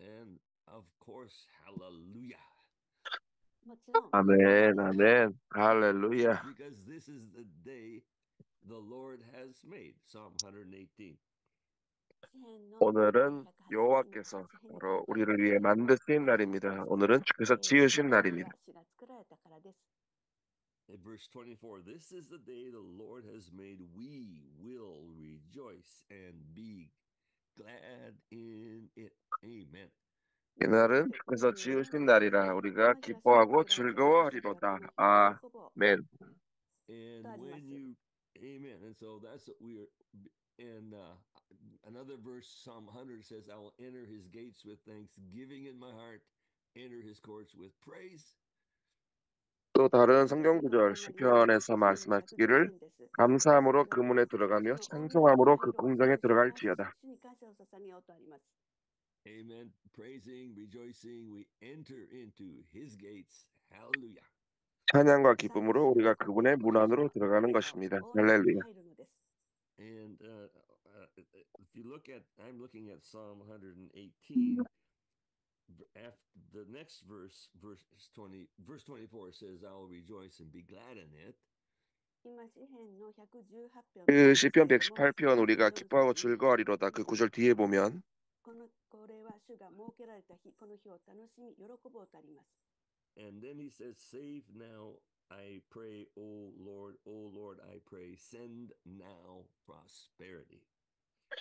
And of course, hallelujah. もちろん、ハレル 아멘, ヤ。 아멘, 할렐루야. Because this is the day the Lord has made. Psalm 118. 詩編の 오늘은 118 여호와께서 編に書 바로 いてありま 우리를 す 위해 けれども、 만드신 その 날입니다. 通り、 오늘은 주께서 な 지으신 ぜなら 날입니다. ば主が作られたからです。 In verse 24, this is the day the Lord has made. We will rejoice and be glad in it. Amen. 이날은 주께서 24 지으신 節です 날이라 が、こ 우리가 の日は主が 기뻐하고 作られた。私たちは 즐거워하리로다. この日に喜ぼう。 아멘. And とありま when す。 you, amen. And so that's what we are. And another verse, Psalm 100 says, I will enter his gates with thanksgiving in my heart, enter his courts with praise. 또 다른 もう一つ 성경 の言葉 구절 があります。 시편에서 詩篇の 말씀하시기를 118編です。감사함으로 1 그 節 문에 では、主 들어가며 の大庭に 찬송함으로 入 그 ろう。 궁정에 主に感謝を 들어갈지어다. し主に感謝を捧げようとあります。 Amen. Praising, rejoicing, we enter into his gates. Hallelujah. 찬양과 賛美 기쁨으로 し合い、 우리가 そして 神 그분의 문 の 안으로 들어가는 御 것입니다. 大庭に 할렐루야. 入るのです。 And if you look at, I'm looking at Psalm 118. After the next verse 24 says, I will rejoice and be glad in it. 今、詩篇の118編を見た 그 んですけ 시편 れども、 118편 まず 우리가 4 기뻐하고 節に、 즐거워하리로다. 그 구절 뒤에 보면 これは主が設けられた日、この日を楽しみ、喜ぼうとあります。 And then he says, Save now, I pray, O Lord, I pray, send now prosperity.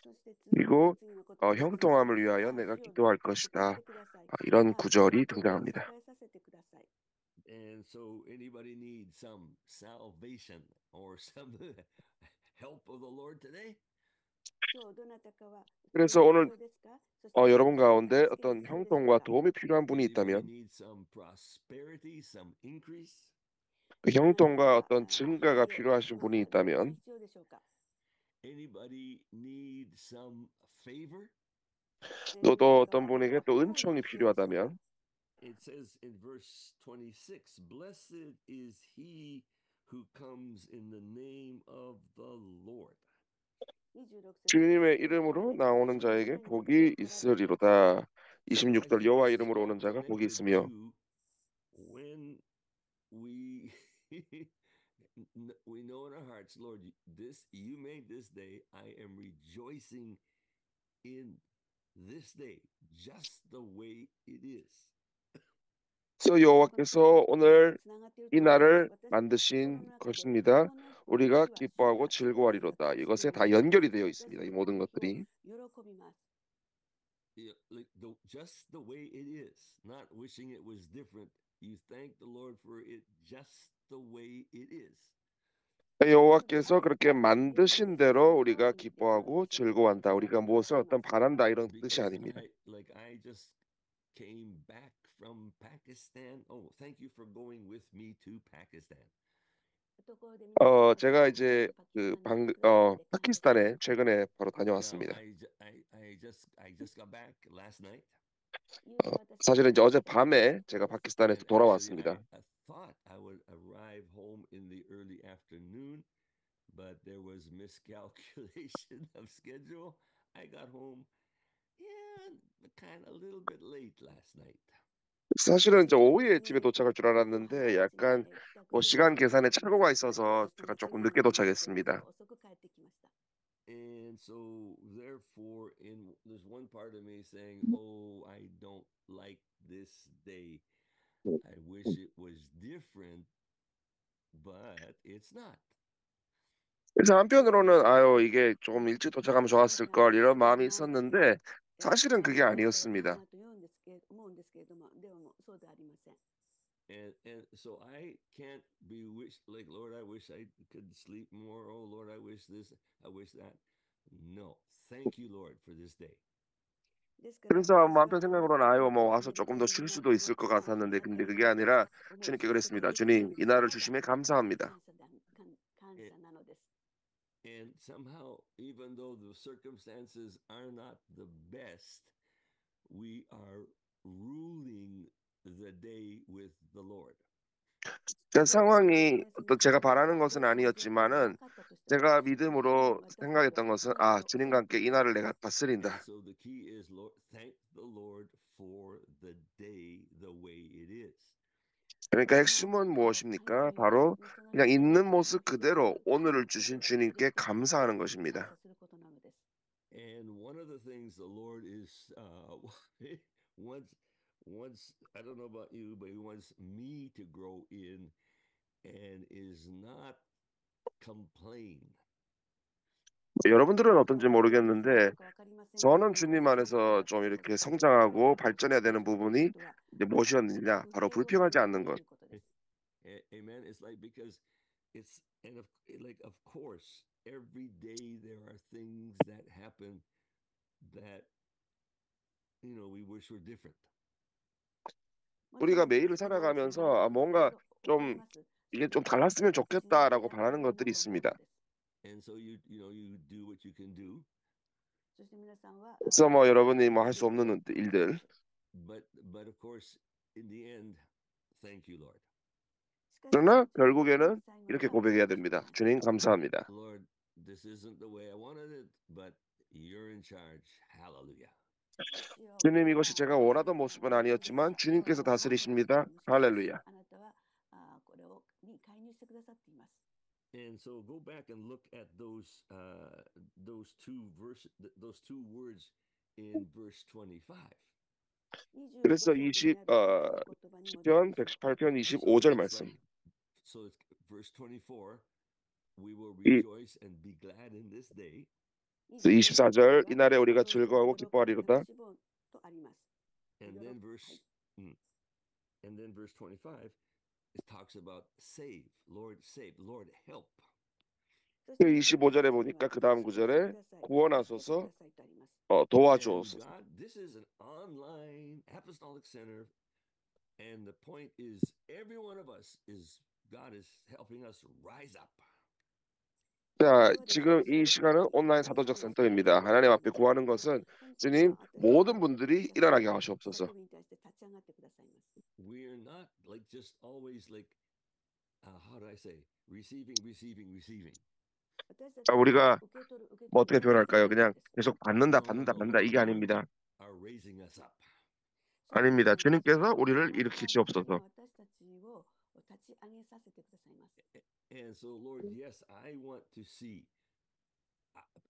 そして 그리고 次の言葉が続きます。 형통함을 위하여 ああ、 내가 主よ、どう 기도할 か助け 것이다. てください。 이런 ああ、主よ、 구절이 国を栄 등장합니다. させてください。 And so anybody needs some salvation or some help of the Lord today? 今日どなたかは救い 그래서 が 오늘 必要ですか？そしてまた 여러분 主の 가운데 助けが 어떤 必要でしょう 형통과 か？ 도움이 필요한 분이 Anybody 있다면 needs some prosperity, some increase? 그 あなた 형통과 は 어떤 あ 증가가 繁栄、祝 필요하신 福、 분이 増加が 있다면 必要でしょうか？ Anybody need some favor? 또 皆 또 さん 어떤 はま 분에게 た 또 方位が 은총이 必要でしょうか？ 필요하다면 It says in verse 26, Blessed is he who comes in the name of the Lord. 26節、 주님의 主の名 이름으로 で、主 나오는 の 자에게 皆によって 복이 来られる方。 있으리로다. So I 26절 think 여호와 this is 이름으로 all 오는 자가 복이 connected 있으며 to when we we know in our hearts, Lord, this you made this day. I am rejoicing in this day, just the way it is. 그래서 この聖書 여호와께서 の言葉が 오늘 つながっている 이 と思うんです。 날을 私たちの心の 만드신 中で、 것입니다. この 우리가 日は主 기뻐하고 が作られた 즐거워하리로다. 日と 이것에 いう 다 こと 연결이 そして 되어 私 있습니다. た 이 ちはこ 모든 の日を 것들이. 喜びます。 Yeah, like just the way it is, not wishing it was different. You thank the Lord for it just the way it is. 여호와께서 그렇게 만드신 대로 우리가 기뻐하고 즐거워한다. 우리가 무엇을 어떤 바란다 이런 뜻이 Because 아닙니다. I just came back from Pakistan. Oh, thank you for going with me to Pakistan. ところで皆さん、私 제가 と一緒 이제 にパキスタンに来てくださって感謝します。 파키스탄에 최근에 바로 Now 다녀왔습니다. I just got back last night. ゆうべ私は 사실은 이제 パキスタン 어젯밤에 제가 です。 파키스탄에서 And actually, 돌아왔습니다. I thought I would arrive home in the early afternoon, but there was miscalculation of schedule. I got home, yeah, kind of a little bit late last night. 사실은 이제 実はで 오후에 す 집에 ね、도착할 줄 午後8 알았는데 時ま 약간 で帰宅する予 시간 定だった 계산에 んです。 착오가 私 있어서 たち 제가 の家 조금 に 늦게 戻りまして、今日 도착했습니다. は遅く帰ってきました。 And so, therefore, there's one part of me saying, "Oh, I don't like this day. I wish it was different, but it's not." 그래서 한편으로는 아유 이게 좀 일찍 そし 도착하면 て私 좋았을 は 걸 이런 その 마음이 まま、 있었는데 帰 사실은 り 그게 ができたらいい 아니었습니다. なと思うんですけれども、でもそうではありません。 And so I can't be like, Lord, I wish I could sleep more. Oh, Lord, I wish this, I wish that. No, thank you, Lord, for this day. ですから 그래서 私 한편 はあま 생각으로는 り 아유 뭐 こう 와서 寝る 조금 と 더 いう 쉴 も 수도 気持 있을 ち 것 があり 같았는데 なけ 근데 れば 그게 いいと 아니라 思う 주님께 そういうことが 그랬습니다. できる 주님 の 이 はそ 날을 れが 주심에 私の 감사합니다. 感謝なのです。 And somehow, even though the circumstances are not the best, we are ruling the day with the Lord. 그러니까 どんなに 상황이 私の 어떤 제가 状況 바라는 がど 것은 うしても状況が悪 아니었지만은 かったとし 제가 믿음으로 생각했던 것은 주님과 함께 이 날을 내가 And 다스린다. so the key is, Lord, thank the Lord for the day the way it is. 그러니까 핵심은 무엇입니까? 바로 그냥 있는 모습 그대로 오늘을 주신 주님께 감사하는 것입니다. And one of the things the Lord is wants wants I don't know about you, but He wants me to grow in and is not complain. 여러분들은 어떤지 모르겠는데 저는 주님 안에서 좀 이렇게 성장하고 발전해야 되는 부분이 이제 무엇이었느냐? 바로 불평하지 않는 것. Amen. It's like because it's and of like of course every day there are things that happen that we wish were different. 우리가 매일을 살아가면서 뭔가 좀 이게 좀 달랐으면 좋겠다라고 바라는 것들이 있습니다. And so you do what you can do. 그래서 여러분이 할 수 없는 일들. But of course in the end, thank you, Lord. 그러나 결국에는 이렇게 고백해야 됩니다. 주님 감사합니다. Lord, this isn't the way I wanted it, but you're in charge. Hallelujah. 주님 이것이 제가 원하던 모습은 아니었지만 주님께서 다스리십니다. 할렐루야. And so go back and look at those two words in verse 25. 그래서 시편 118편 25절 말씀. So it's verse 24. We will 이 rejoice and be glad in this day. 24절 이날에 우리가 즐거워하고 기뻐하리로다. And then verse 25 it talks about save, Lord help. 25절에 보니까 그 다음 구절에 구원하소서, 도와주옵소서. And God, this is an online apostolic center, and the point is every one of us God is helping us rise up. 자, 지금 이 시간은 온라인 사도적 센터입니다. 하나님 앞에 구하는 것은 주님 모든 분들이 일어나게 하시옵소서. We are not like just always like how do I say receiving. 우리가 어떻게 표현할까요? 그냥 계속 받는다 이게 아닙니다. Are raising us up. 아닙니다. 주님께서 우리를 일으키시옵소서. And so, Lord, yes, I want to see.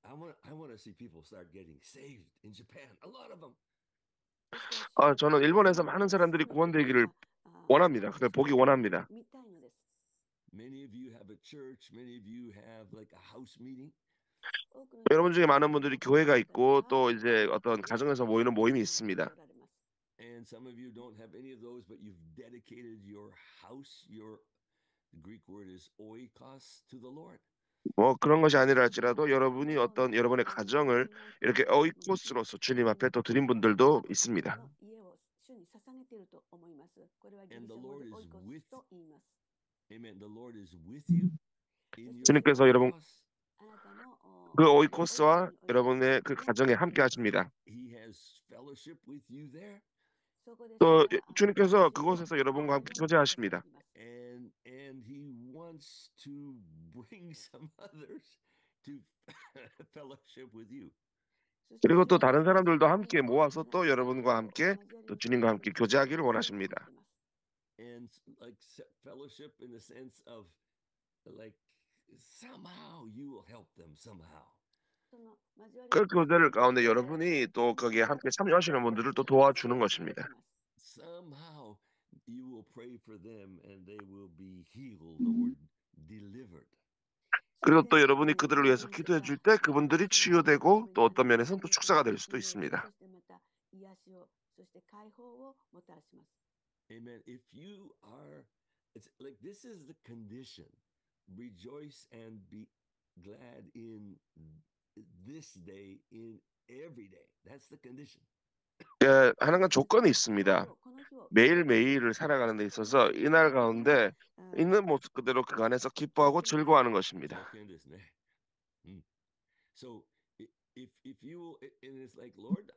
I want to see people start getting saved in Japan. A lot of them. 저는 일본에서 많은 사람들이 구원되기를 원합니다. 그걸 보기 원합니다. Many of you have a church. Many of you have like a house meeting. 여러분 중에 많은 분들이 교회가 있고 또 이제 어떤 가정에서 모이는 모임이 있습니다. And some of you don't have any of those, but you've dedicated your house. The Greek word is oikos to the Lord. 그런 것이 아니라 할지라도 여러분이 여러분의 가정을 이렇게 오이코스로서 주님 앞에 또 드린 분들도 있습니다. And the Lord is with. Amen. The Lord is with you in your 주님께서 여러분 oikos. 그 오이코스와 여러분의 그 가정에 함께 하십니다. He has fellowship with you there. 또 주님께서 그곳에서 여러분과 함께 교제하십니다. And he wants to bring some others to fellowship with you. 그리고 또 다른 사람들도 함께 모아서 또 여러분과 함께 또 주님과 함께 교제하기를 원하십니다. And like fellowship in the sense of like somehow you will help them somehow. 그 교제를 가운데 여러분이 또 거기에 함께 참여하시는 분들을 또 도와주는 것입니다. Somehow you will pray for them and they will be healed or delivered. 그리고 또 여러분이 그들을 위해서 기도해 줄 때 그분들이 치유되고 또 어떤 면에서는 또 축사가 될 수도 있습니다. Amen. If you are, it's like this is the condition. Rejoice and be glad in this day, in every day. That's the condition. 하나가 조건이 있습니다. 매일매일을 살아가는 데 있어서 이날 가운데 있는 모습 그대로 그 안에서 기뻐하고 즐거워하는 것입니다. So if you and it's like Lord,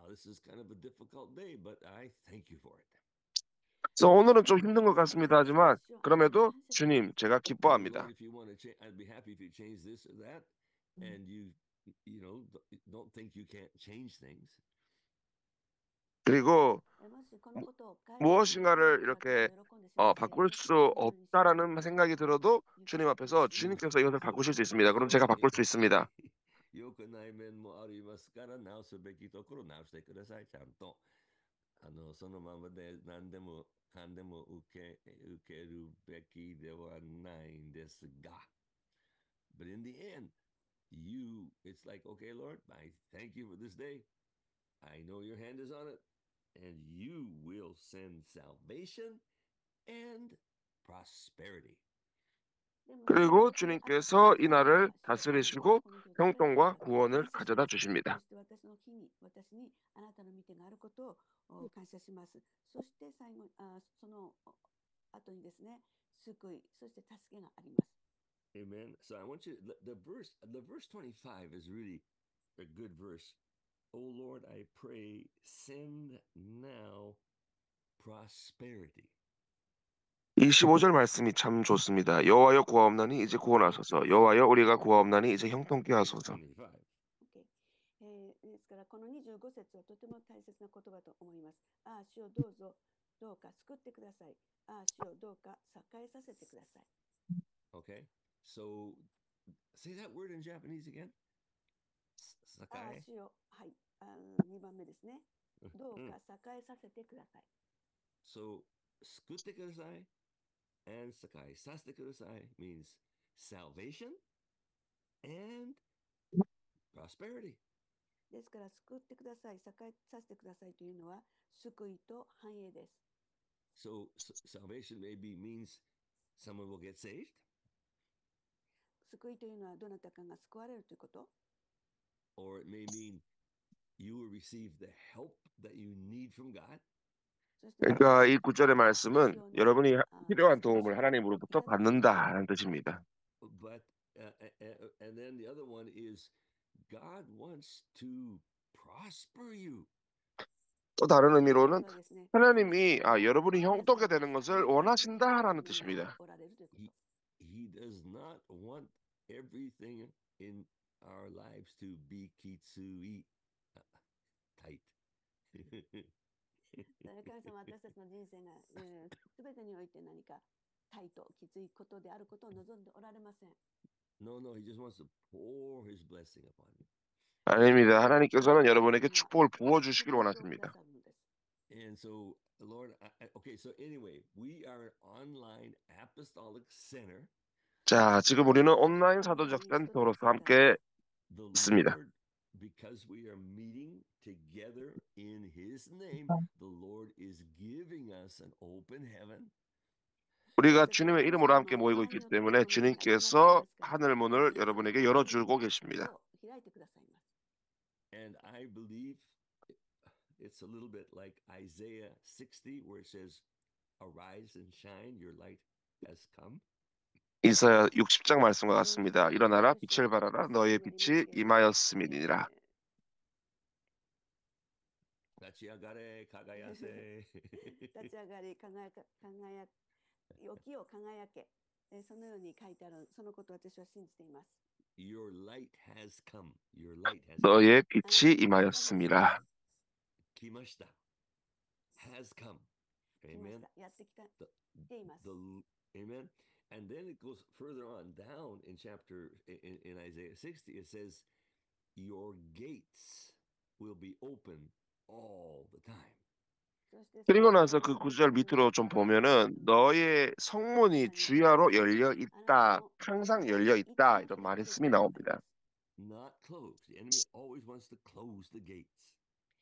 this is kind of a difficult day, but I thank you for it. 그래서 오늘은 좀 힘든 것 같습니다. 하지만 그럼에도 주님, 제가 기뻐합니다. Lord, if you want to change, I'd be happy if you change this or that, and don't think you can't change things. 그리고 もしこのことを変えることができる 무엇인가를 なら私 이렇게 は喜んでしますけれ 바꿀 ど 수 そのようにします 없다라는 생각이 들어도 주님 앞에서 주님께서 이것을 바꾸실 수 있습니다. 그럼 제가 바꿀 수 있습니다. 良くない面もありますから直すべきところ直してください。ちゃんとそのままで何でもかんでも受けるべきではないんですが。But in the end, it's like, okay, Lord, I thank you for this day. I know your hand is on it, and you will send salvation and prosperity. 그리고 주님께서 이 날을 다스리시고 형통과 구원을 가져다 주십니다. そして私の日に私にあなたの御手があることを感謝します。そして最後その後にですね、救い、そして助けがあります。Amen. So I want you the verse 25 is really a good verse. Oh Lord, I pray, send now prosperity. 25절 말씀이 참 좋습니다. 여호와여 구하옵나니 이제 구원하소서. 여호와여 우리가 구하옵나니 이제 형통케 하소서. 25. ですからこの25節はとても大切な言葉と思います。ああ、主をどうぞどうか救ってください。ああ、主をどうか栄えさせてください。Okay. So say that word in Japanese again. ああ、 Sakai. 主よ、はい、2番目ですね。どうか栄えさせてください。So 救ってください and 栄えさせてください means salvation and prosperity. ですから救ってください、栄えさせてくださいというのは救いと繁栄です。So salvation maybe means someone will get saved. 救いというのはどなたかが救われるということ。 Or it may mean you will receive the help that you need from God. 그러니까 이 구절의 말씀은 여러분이 필요한 도움을 하나님으로부터 받는다라는 뜻입니다. But and then the other one is God wants to prosper you. 또 다른 의미로는 하나님이 여러분이 형통하게 되는 것을 원하신다라는 뜻입니다. He does not want everything in our lives to be kitsui tight. 神様は私たちの人生が全てにおいて何かタイト、きついことであることを望んでおられません。 No, he just wants to pour his blessing upon you. 아닙니다. 하나님께서는 여러분에게 축복을 부어 주시길 원하십니다. And so, Lord, okay, so anyway, we are an online apostolic center. 자, 지금 우리는 온라인 사도적 센터로서 함께 The 있습니다. Lord, because we are meeting together in His name, the Lord is giving us an open heaven. 우리가 주님의 이름으로 함께 모이고 있기 때문에 주님께서 하늘 문을 여러분에게 열어주고 계십니다. And I believe it's a little bit like Isaiah 60, where it says, "Arise and shine, your light has come." 이사야 60장 말씀과 같습니다. 일어나라 빛을 발하라 너의 빛이 임하였음이니라. 立ち上がれ輝せ。立ち上がり輝きを輝け。そのように書いてある。そのことを私は信じています。 Your light has come. Your light has come. 너의 빛이 임하였음이라. 来ました。has come. Amen. やってきた。来ています。 Amen. And then it goes further on down in in Isaiah 60. It says, "Your gates will be open all the time." 그리고 나서 그 구절 밑으로 좀 보면은 너의 성문이 주야로 열려 있다, 항상 열려 있다 이런 말씀이 나옵니다. Not closed. The enemy always wants to close the gates.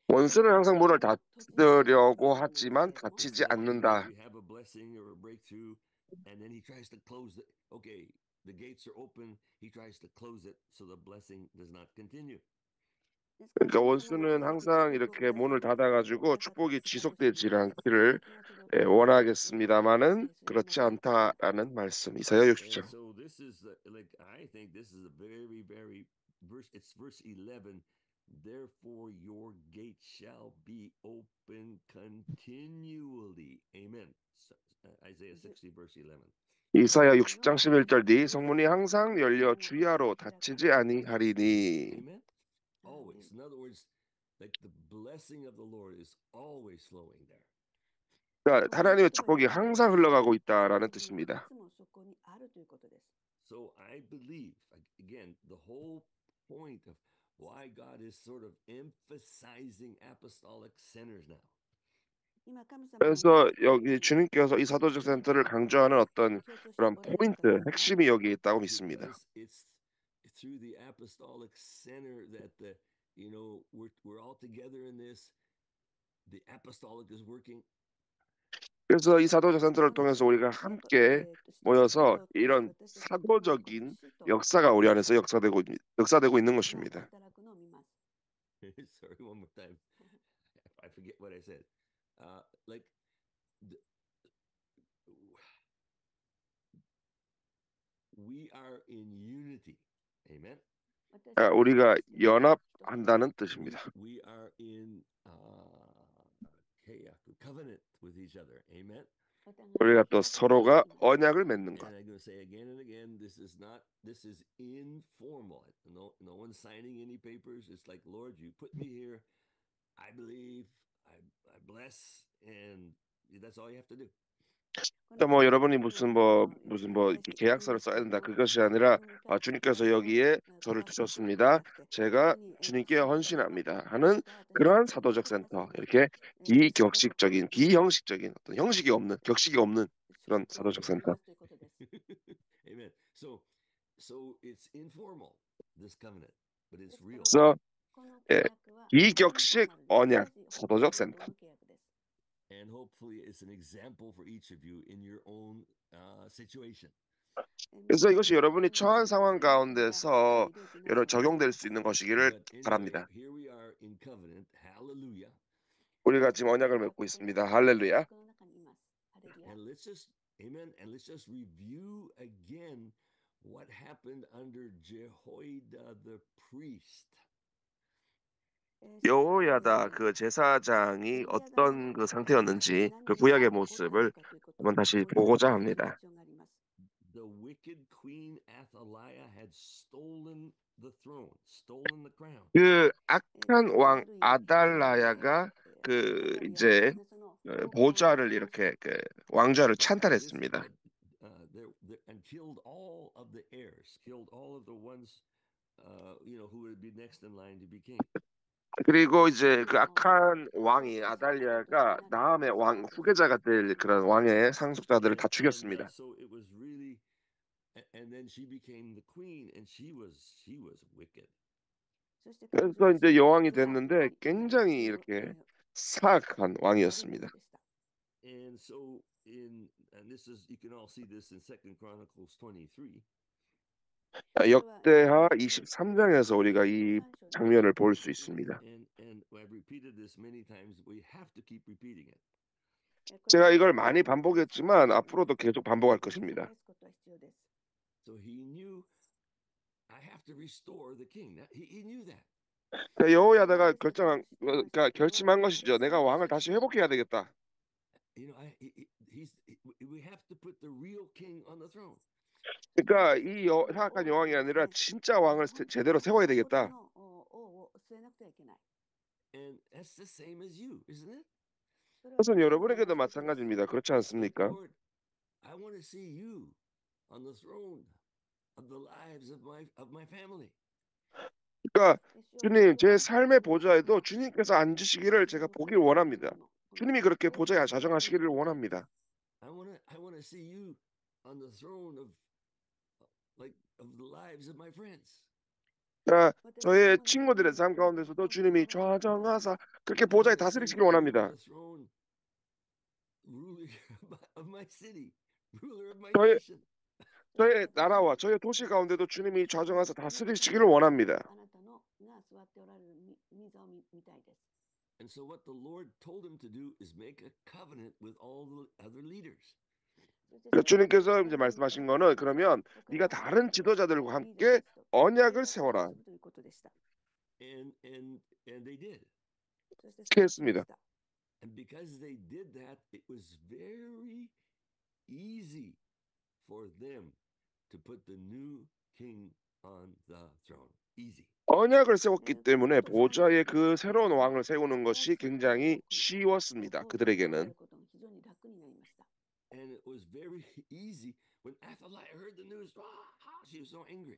원수는 항상 문을 닫으려고 하지만 닫히지 않는다. We have a blessing or a breakthrough, and then he tries to close it. Okay, the gates are open. He tries to close it so the blessing does not continue. 그러니까 원수는 항상 이렇게 문을 닫아가지고 축복이 지속되지 않기를 원하겠습니다만은 그렇지 않다라는 말씀. 이사야 60장. So this is like I think this is a very, very verse. It's verse 11. Therefore, your gate shall be open continually. Amen. Isaiah 60, verse 11. 이사야 60장 11절 네 성문이 항상 열려 주야로 닫히지 아니하리니. Amen. Always. In other words, like the blessing of the Lord is always flowing there. 그러니까 하나님의 축복이 항상 흘러가고 있다라는 뜻입니다. So I believe, again, the whole point of why God is sort of emphasizing apostolic centers now. 그래서 여기 주님께서 이 사도적 센터를 강조하는 어떤 그런 포인트, 핵심이 여기 있다고 믿습니다. Because it's through the apostolic center that we're all together in this. The apostolic is working. 그래서 이 사도적 센터를 통해서 우리가 함께 모여서 이런 사도적인 역사가 우리 안에서 역사되고 있는 것입니다. Sorry, one more time. I forget what I said. Like we are in unity. Amen. 우리가 연합한다는 뜻입니다. We are in covenant with each other. Amen. 우리가 또 서로가 언약을 맺는 것. And I'm going to say again and again, this is informal. No one's signing any papers. It's like, Lord, you put me here. I believe, I bless, and that's all you have to do. 뭐 여러분이 무슨 계약서를 써야 된다 그것이 아니라 주님께서 여기에 저를 두셨습니다. 제가 주님께 헌신합니다 하는 그러한 사도적 센터, 이렇게 비형식적인 어떤 형식이 없는, 격식이 없는 그런 사도적 센터. Amen. So it's informal, this covenant, but it's real. 그래서 비격식 언약 사도적 센터. And hopefully it's an example for each of you in your own situation. 그래서 이것이 여러분이 처한 상황 가운데서 적용될 수 있는 것이기를 바랍니다. Here we are in covenant. Hallelujah. 우리가 지금 언약을 맺고 있습니다. 할렐루야. And let's just review again what happened under Jehoiada the priest. 여호야다 그 제사장이 어떤 그 상태였는지 그 구약의 모습을 한번 다시 보고자 합니다. The wicked queen Athaliah had stolen the crown. 그 악한 왕 아달라야가 그 이제 보좌를 이렇게 왕좌를 찬탈했습니다. And killed all of the heirs, killed all of the ones who would be next in line to be king. 그리고 이제 그 악한 왕이 아달리아가 다음에 후계자가 될 그런 왕의 상속자들을 다 죽였습니다. So it was really, and then she became the queen, and she was wicked. 그래서 이제 여왕이 됐는데 굉장히 이렇게 사악한 왕이었습니다. And so and this is, you can all see this in 2 Chronicles 23. 역대하 23장에서 우리가 이 장면을 볼 수 있습니다. And I've repeated this many times. We have to keep repeating it. 제가 이걸 많이 반복했지만 앞으로도 계속 반복할 것입니다. So he knew I have to restore the king. He knew that. 여호야다가 결심한 것이죠. 내가 왕을 다시 회복해야 되겠다. We have to put the real king on the throne. 그러니까 이 사악한 여왕이 아니라 진짜 왕을 제대로 세워야 되겠다. And that's the same as you, isn't it? 그것은 여러분에게도 마찬가지입니다. 그렇지 않습니까? Lord, I want to see you on the throne of the lives of my family. 그러니까 주님, 제 삶의 보좌에도 주님께서 앉으시기를 제가 보길 원합니다. 주님이 그렇게 보좌에 자정하시기를 원합니다. I want to see you on the throne of the lives of my friends. 저의 친구들의 삶 가운데서도 주님이 좌정하사 그렇게 보좌에 다스리시길 원합니다. 저의 나라와 저의 도시 가운데도 주님이 좌정하사 다스리시기를 원합니다. And so what the Lord told him to do is make a covenant with all the other leaders. 주님께서 이제 말씀하신 거는 그러면 네가 다른 지도자들과 함께 언약을 세워라. and they did. そしてそ 그렇게 れをしま 했습니다. した。 And because they did that, it was very easy for them to put the new king on the throne. Easy. 언약을 세웠기 この 때문에 ことをしたんで 보좌에 すね。 그 새로운 この 왕을 세우는 것이 新しい王 굉장히 を 쉬웠습니다. 王座に据え 그들에게는. ることも非常に楽になりました。 And it was very easy when Athaliah heard the news. She was so angry.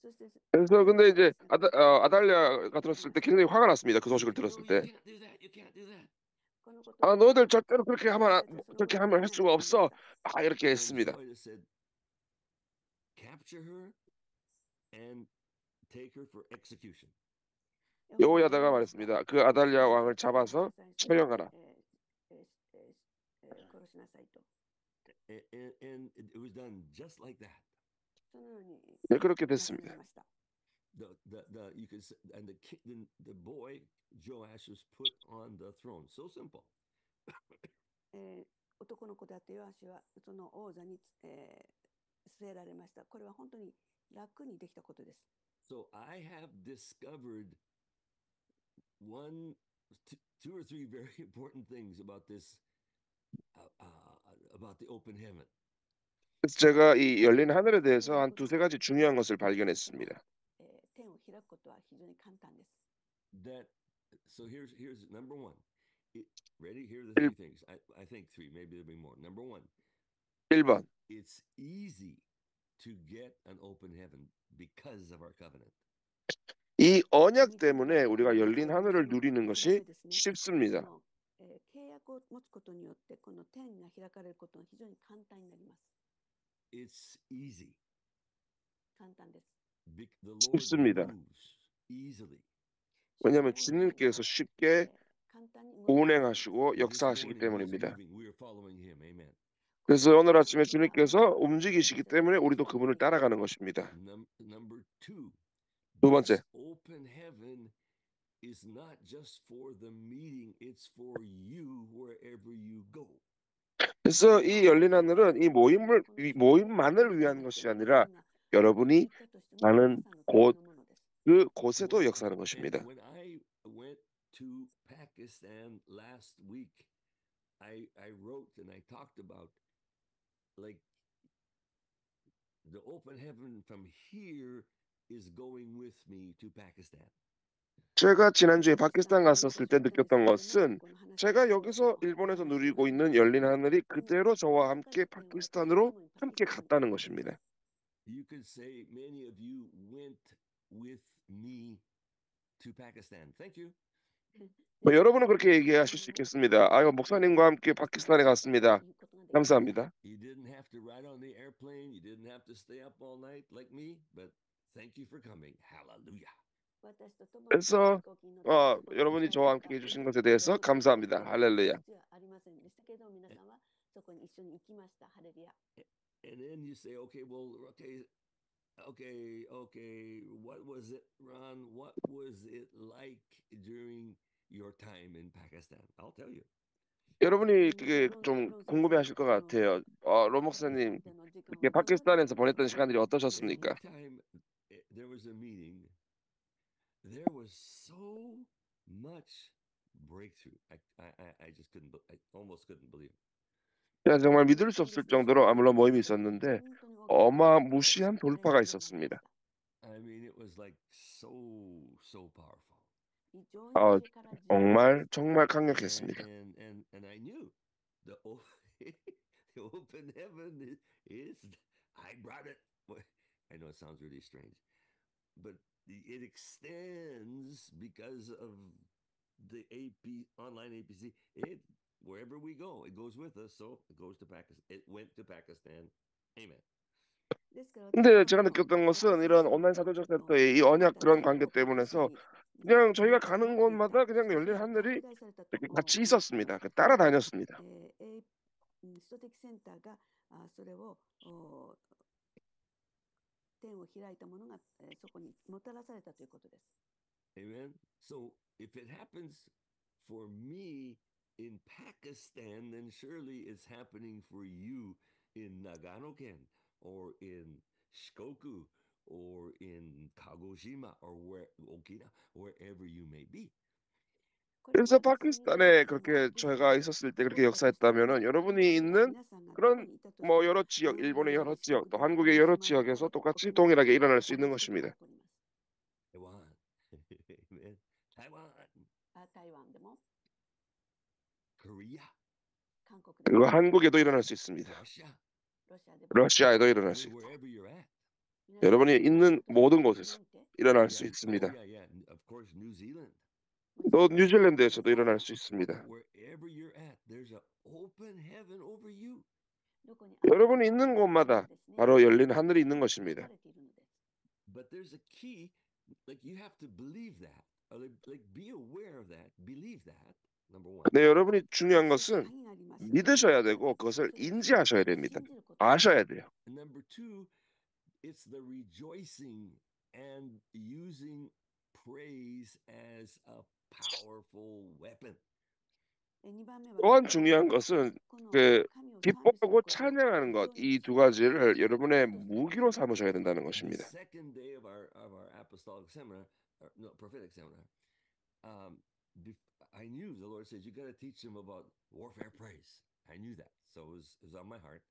そして 그래서 アタリ 근데 アはで 이제 すね、このことを 아달랴가 聞き 들었을 ま 때 した。 굉장히 화가 났습니다. 그 소식을 No, 들었을 you 때. can't do that. You can't do that. このことを 아, 聞いて 너희들 절대로 그렇게 あ 하면 なたたちはそのこ 그렇게 とをで 하면 き 할 ないと 수가 言いまし 없어. た。 아, 이렇게 And 했습니다. Jehoiada said, capture her and take her for execution. ヨホヤダ 여호야다가 は言いました。 말했습니다. 그 아달랴 彼女を 왕을 捕まえな 잡아서 さい。そして、 처형하라. 殺しなさいと。 And it was done just like that. そのように 네, 그렇게 なされ 됐습니다. ました。 You could say, and the boy Joash was put on the throne. So simple. 男の子であったヨアシはその王座に、据えられました。これは本当に楽にできたことです。 So I have discovered two or three very important things about this, about the open heaven. 그래서 제가 이 열린 하늘에 대해서 한 두세 가지 중요한 것을 발견했습니다. 天を開くことは非常に簡単です。 So here's number one. Ready? Here are the 일- three things. I think three. Maybe there'll be more. Number one, 1번, it's easy to get an open heaven because of our covenant. 이 언약 때문에 우리가 열린 하늘을 누리는 것이 쉽습니다. この契約を持つことによってこの天が開かれることが非常に簡単になります。 It's easy. 簡単です。 The Lord 쉽습니다. moves easily. 왜냐하면 주님께서 쉽게 簡単に動いてくださいます。 운행하시고 This 역사하시기 morning he's 때문입니다. moving. We are following him. Amen. 그래서 오늘 아침에 주님께서 움직이시기 때문에 우리도 그분을 따라가는 것입니다. Number two, 두 번째, this open heaven is not just for the meeting, it's for you wherever you go. 그래서 이 열린 하늘은 이 모임만을 위한 것이 아니라 여러분이 가는 곳, 그 곳에도 역사하는 것입니다. When I went to Pakistan last week, I wrote and I talked about like the open heaven from here is going with me to Pakistan. 제가 지난주에 파키스탄 갔었을 때 느꼈던 것은 제가 여기서 일본에서 누리고 있는 열린 하늘이 그대로 저와 함께 파키스탄으로 함께 갔다는 것입니다. You could say many of you went with me to Pakistan. Thank you. 여러분은 그렇게 얘기하실 수 있겠습니다. 아, 목사님과 함께 파키스탄에 갔습니다. 감사합니다. You didn't have to ride on the airplane. You didn't have to stay up all night like me, but thank you for coming. Hallelujah. 그래서 여러분이 저와 함께 해주신 것에 대해서 감사합니다. 할렐루야. And then you say, okay, well, okay. What was it, Ron? What was it like during your time in Pakistan? I'll tell you. 여러분이 그게 좀 궁금해하실 것 같아요. 로 목사님, 이렇게 파키스탄에서 보냈던 시간들이 어떠셨습니까? Every time there was a meeting, there was so much breakthrough. I just I almost couldn't believe it. 제가 정말 믿을 수 없을 정도로 아무런 모임이 있었는데 어마무시한 돌파가 있었습니다. I mean, it was like so powerful. 정말 강력했습니다. And I knew the the open heaven is I brought it. I know it sounds really strange, but it extends because of the online APC. Wherever we go, it goes with us. So it goes to Pakistan. It went to Pakistan. Amen. 근데 제가 느꼈던 것은 이런 온라인 사도적 센터의 이 언약 그런 관계 때문에서 그냥 저희가 가는 곳마다 그냥 열린 하늘이 이렇게 같이 있었습니다. 따라다녔습니다. 首都的センターがそれを天を開いたものがそこにもたらされたということです。 Amen. So if it happens for me in Pakistan, then surely it's happening for you in Nagano-ken or in Shikoku or in Kagoshima or where Okinawa, wherever you may be. 그래서 파키스탄에 그렇게 제가 있었을 때 그렇게 역사했다면은 여러분이 있는 그런 뭐 여러 지역, 일본의 여러 지역, 또 한국의 여러 지역에서 똑같이 동일하게 일어날 수 있는 것입니다. Taiwan. Amen. Taiwan. 台湾でも Korea. 韓国で 그리고 も 한국에도 일어날 수 있습니다. Russia. ロシアでも 러시아에도 I 일어날 수 mean, 있고 wherever you're at. 여러분이 있는 모든 곳에서 일어날 수 Yeah. 있습니다. Oh, yeah. Of course, New Zealand. 또 뉴질랜드에서도 일어날 수 있습니다. Wherever you're at, there's an open heaven over you. 여러분이 있는 곳마다 바로 열린 하늘이 있는 것입니다. But there's a key, like you have to believe that, or like be aware of that, believe that. Number one. 근데 여러분이 중요한 것은 믿으셔야 되고 그것을 인지하셔야 됩니다. 아셔야 돼요. And number two, it's the rejoicing and using praise as a powerful weapon. 또한 중요한 것은 그 기뻐하고 찬양하는 것, 이 두 가지를 여러분의 무기로 삼으셔야 된다는 The 것입니다. second day of our apostolic seminar, no, prophetic seminar, I knew the Lord said you got to teach them about warfare praise. I knew that, so it was on my heart.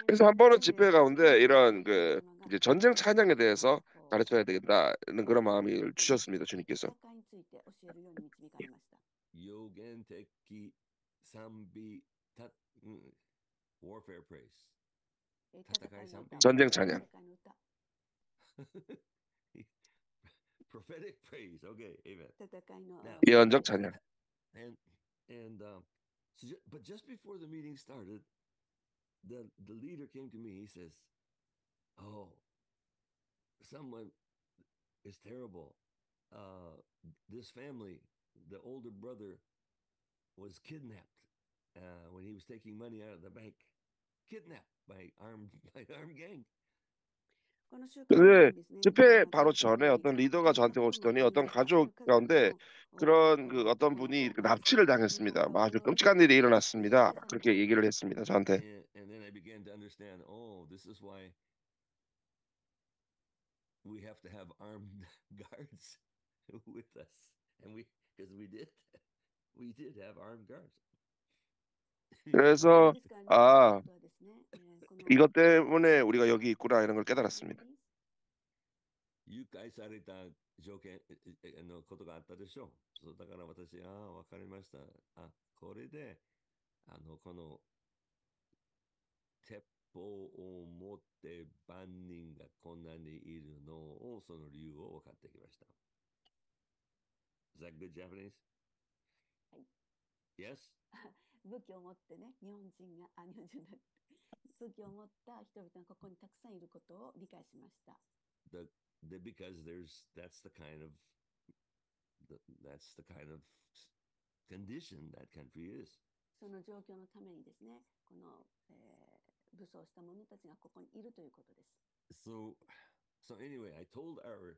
그래서 한 번은 집회 가운데 이런 그 이제 전쟁 찬양에 대해서 가르쳐야 되겠다는 그런 마음을 주셨습니다, 주님께서. Yogen teki sambi tat warfare praise. Tatakai sambi. 전쟁 찬양. Prophetic praise. Okay, amen. Now, 예언적 찬양. and but just before the meeting started, the leader came to me. He says, "Oh, someone is terrible. This family, the older brother, was kidnapped when he was taking money out of the bank. Kidnapped by armed gang." 근데 집회 바로 전에 어떤 리더가 저한테 오시더니 어떤 가족 가운데 그런 그 어떤 분이 납치를 당했습니다. 아주 끔찍한 일이 일어났습니다. 그렇게 얘기를 했습니다, 저한테. And then I began to understand. Oh, this is why we have to have armed guards with us, and because we did have armed guards. 그래서 이것 때문에 우리가 여기 있구나 이런 걸 깨달았습니다. 誘拐された条件のことがあったでしょう。そうだから私、わかりました。これで、この鉄砲を持って万人がこんなにいるのを、その理由を分かってきました。Is that good Japanese? はい。Yes? 武器を持ってね、日本人が、日本人だ。武器を持った人々がここにたくさんいることを理解しました。Because that's the kind of condition that country is. その状況のためにですね、この、武装した者たちがここにいるということです。So anyway, I told our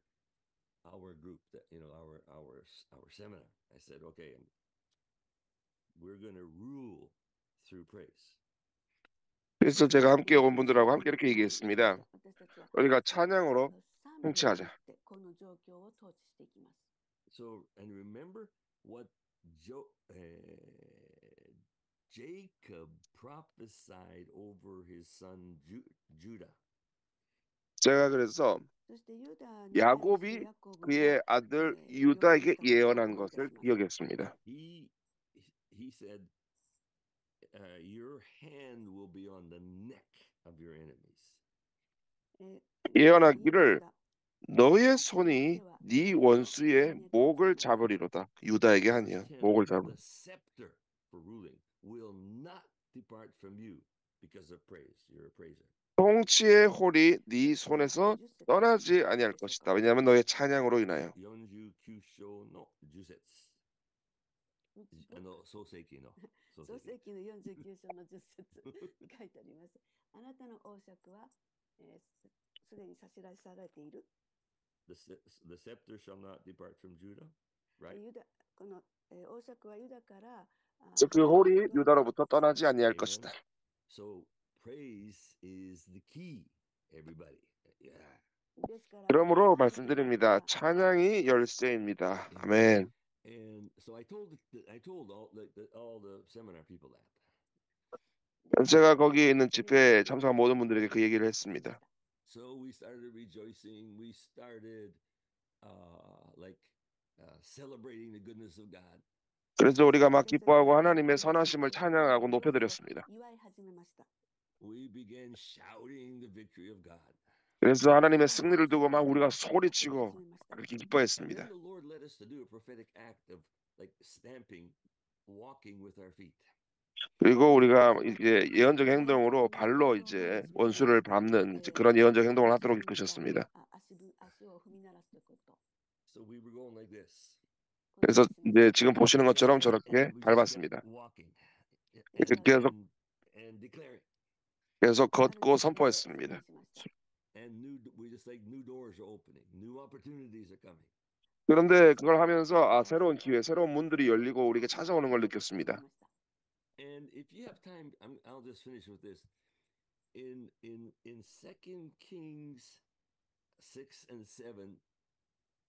group that our seminar. I said, okay, we're going to rule through praise. 그래서 제가 함께 온 분들하고 함께 이렇게 얘기했습니다. 우리가 찬양으로 통치하자. So and remember what Jacob prophesied over his son Judah. 제가 그래서 야곱이 그의 아들 유다에게 예언한 것을 기억했습니다. He said, "Your hand will be on the neck of your enemies." 예언하기를 너의 손이 네 원수의 목을 잡으리로다. 유다에게 하니요. 목을 잡으리. The scepter for ruling will not depart from you because of praise. You're a praiser. 통치의 홀이 네 손에서 떠나지 아니할 것이다. 왜냐하면 너의 찬양으로 인하여. 49章の10節。創世記の49章の10節書いてあります。あなたの王爵はすでに差し出されている。The scepter shall not depart from Judah, right? この王爵はユダから 그 홀이 유다로부터 떠나지 아니할 것이다. So praise is the key, everybody. Yeah. 그러므로 말씀드립니다. 찬양이 열쇠입니다. 아멘. And so I told all the seminar people that. 제가 거기 있는 집회에 참석한 모든 분들에게 그 얘기를 했습니다. So we started rejoicing. We started celebrating the goodness of God. 그래서 우리가 막 기뻐하고 하나님의 선하심을 찬양하고 높여드렸습니다. We began shouting the victory of God. 그래서 하나님의 승리를 두고 막 우리가 소리치고 그렇게 And 기뻐했습니다. then the Lord led us to do a prophetic act of like stamping, walking with our feet. 그리고 우리가 이제 예언적 행동으로 발로 이제 원수를 밟는 이제 그런 예언적 행동을 하도록 이끄셨습니다. So we were going like this. 그래서 이제 지금 보시는 것처럼 저렇게 And we just 밟았습니다. kept walking 이렇게 계속 and declaring. 계속 걷고 선포했습니다. And we just like new doors are opening, new opportunities are coming. 그런데 그걸 하면서 새로운 기회, 새로운 문들이 열리고 우리에게 찾아오는 걸 느꼈습니다. And if you have time, I'll just finish with this. In 2 Kings 6 and 7,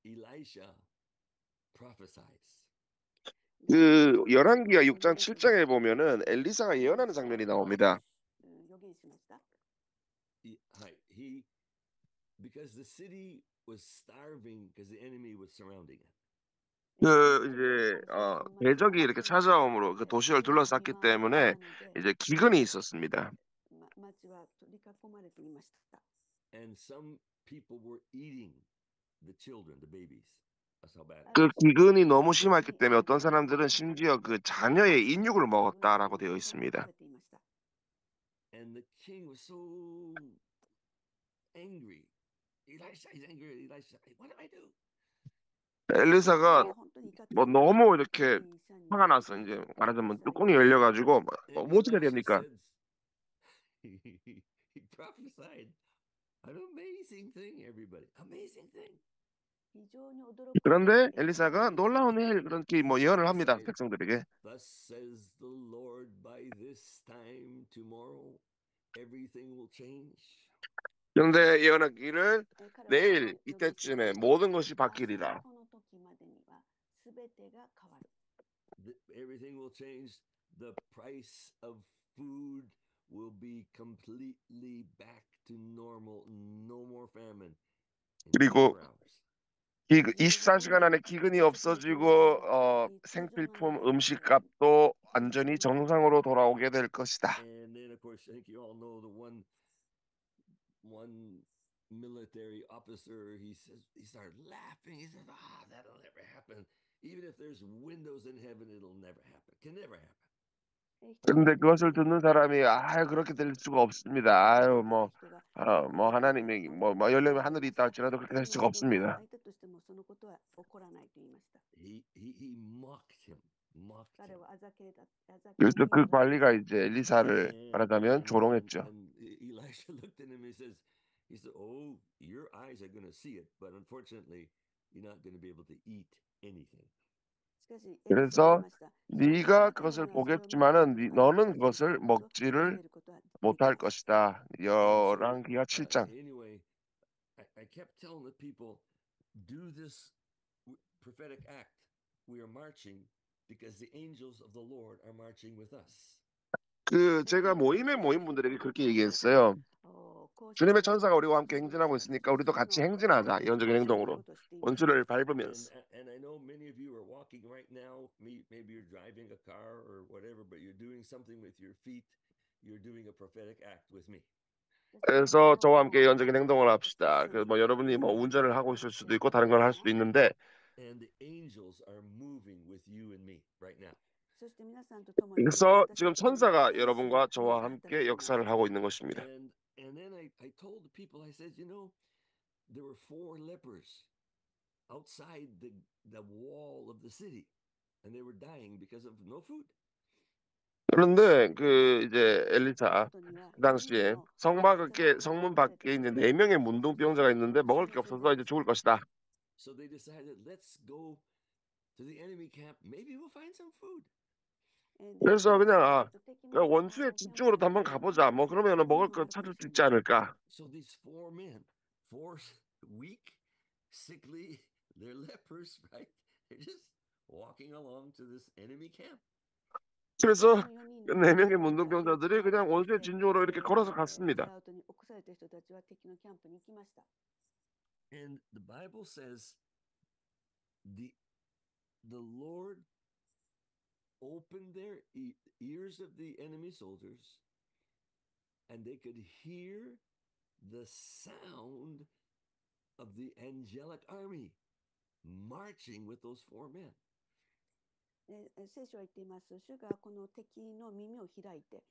Elisha prophesies. 그 열왕기하 6장 7장에 보면은 엘리사가 예언하는 장면이 나옵니다. He because the city was starving because the enemy was surrounding it. 그 이제 대적이 이렇게 찾아옴으로 그 도시를 둘러쌌기 때문에 이제 기근이 있었습니다. And some people were eating the children, the babies. That's how bad. 그 기근이 너무 심했기 때문에 어떤 사람들은 심지어 그 자녀의 인육을 먹었다라고 되어 있습니다. And the king was so angry. Elisha is angry. Elisha, what did I do? 엘리사가 뭐 너무 이렇게 화가 나서 이제 말하자면 뚜껑이 열려가지고 뭐 어떻게 해야 됩니까? He prophesied an amazing thing, everybody. Amazing thing. 그런데 엘리사가 놀라운 일 그렇게 뭐 예언을 합니다. 백성들에게. Thus says the Lord, by this time tomorrow, everything will change. 그런데 예언하기를 내일 이때쯤에 모든 것이 바뀌리라. Everything will change. The price of food will be completely back to normal. No more famine. 그리고 24시간 안에 기근이 없어지고 생필품 음식값도 완전히 정상으로 돌아오게 될 것이다. And then of course I think you all know the one military officer, he started laughing. He said, that'll never happen. Even if there's windows in heaven, it'll never happen. Can never happen. 그런데 그것을 듣는 사람이 그렇게 될 수가 없습니다. 뭐 하나님이 뭐 열려면 하늘이 있다 할지라도 그렇게 될 수가 없습니다. He mocked him. 그래서 그 관리가 이제 엘리사를 말하자면 조롱했죠. And Elisha looked at him and he said, "Oh, your eyes are going to see it, but unfortunately, you're not going to be able to eat anything." 그래서 네가 그것을 보겠지만은 너는 그것을 먹지를 못할 것이다. 열왕기하 7장. Anyway, I kept telling the people, do this prophetic act. We are marching because the angels of the Lord are marching with us. 제가 모인 분들에게 그렇게 얘기했어요. 주님의 천사가 우리와 함께 행진하고 있으니까 우리도 같이 행진하자. 예언적인 행동으로 원수를 밟으면서. And I know many of you are walking right now. Maybe you're driving a car or whatever, but you're doing something with your feet. You're doing a prophetic act with me. 그래서 저와 함께 예언적인 행동을 합시다. 뭐 여러분이 뭐 운전을 하고 있을 수도 있고 다른 걸 할 수도 있는데. And the angels are moving with you and me right now. 그래서 지금 천사가 여러분과 저와 함께 역사를 하고 있는 것입니다. And then I told the people, I said, there were 4 lepers outside the wall of the city, and they were dying because of no food. 그런데 이제 엘리사 그 당시에 성문 밖에 있는 4명의 문둥병자가 있는데 먹을 게 없어서 이제 죽을 것이다. So they decided, let's go to the enemy camp. Maybe we'll find some food. 그래서 그냥 원수의 집중으로 한번 가보자. 뭐 그러면 먹을 거 찾을 수 있지 않을까. So these 4 men, 4 weak, sickly. They're lepers, right? They're just walking along to this enemy camp. 그래서 4명의 문둥병자들이 그냥 원수의 진영으로 이렇게 걸어서 갔습니다. And the Bible says the Lord opened their ears of the enemy soldiers, and they could hear the sound of the angelic army marching with those 4 men. 聖書は言っています。主がこの敵の耳を開いて、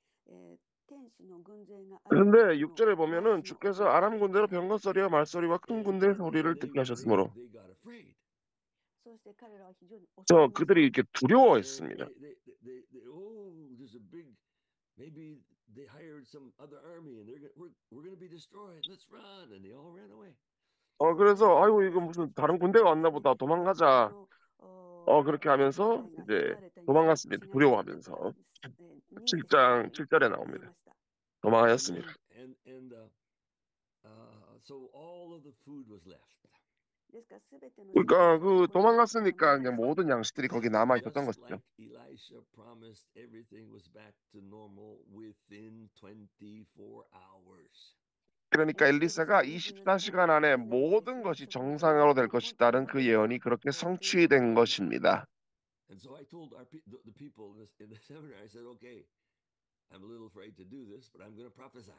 天使の軍勢が 그런데 6절에 보면은 주께서 아람 군대로 병거 소리와 말소리와 큰 군대의 소리를 듣게 하셨으므로 그들이 이렇게 두려워했습니다. Maybe they hired some other army and we're going to be destroyed. Let's run. And they all ran away. 그래서 아이고 이거 무슨 다른 군대가 왔나 보다. 도망가자. 그렇게 하면서 이제 도망갔습니다. 두려워하면서. 7절에 나옵니다. 도망하였습니다. So all of the food was left. 그러니까 그 도망갔으니까 그냥 모든 양식들이 거기 남아 있었던 것이죠. Elisha promised everything was back to normal within 24 hours. 그러니까 엘리사가 24시간 안에 모든 것이 정상으로 될 것이다는 그 예언이 그렇게 성취된 것입니다. And so I told the people in the seminar, I said, okay, I'm a little afraid to do this, but I'm going to prophesy.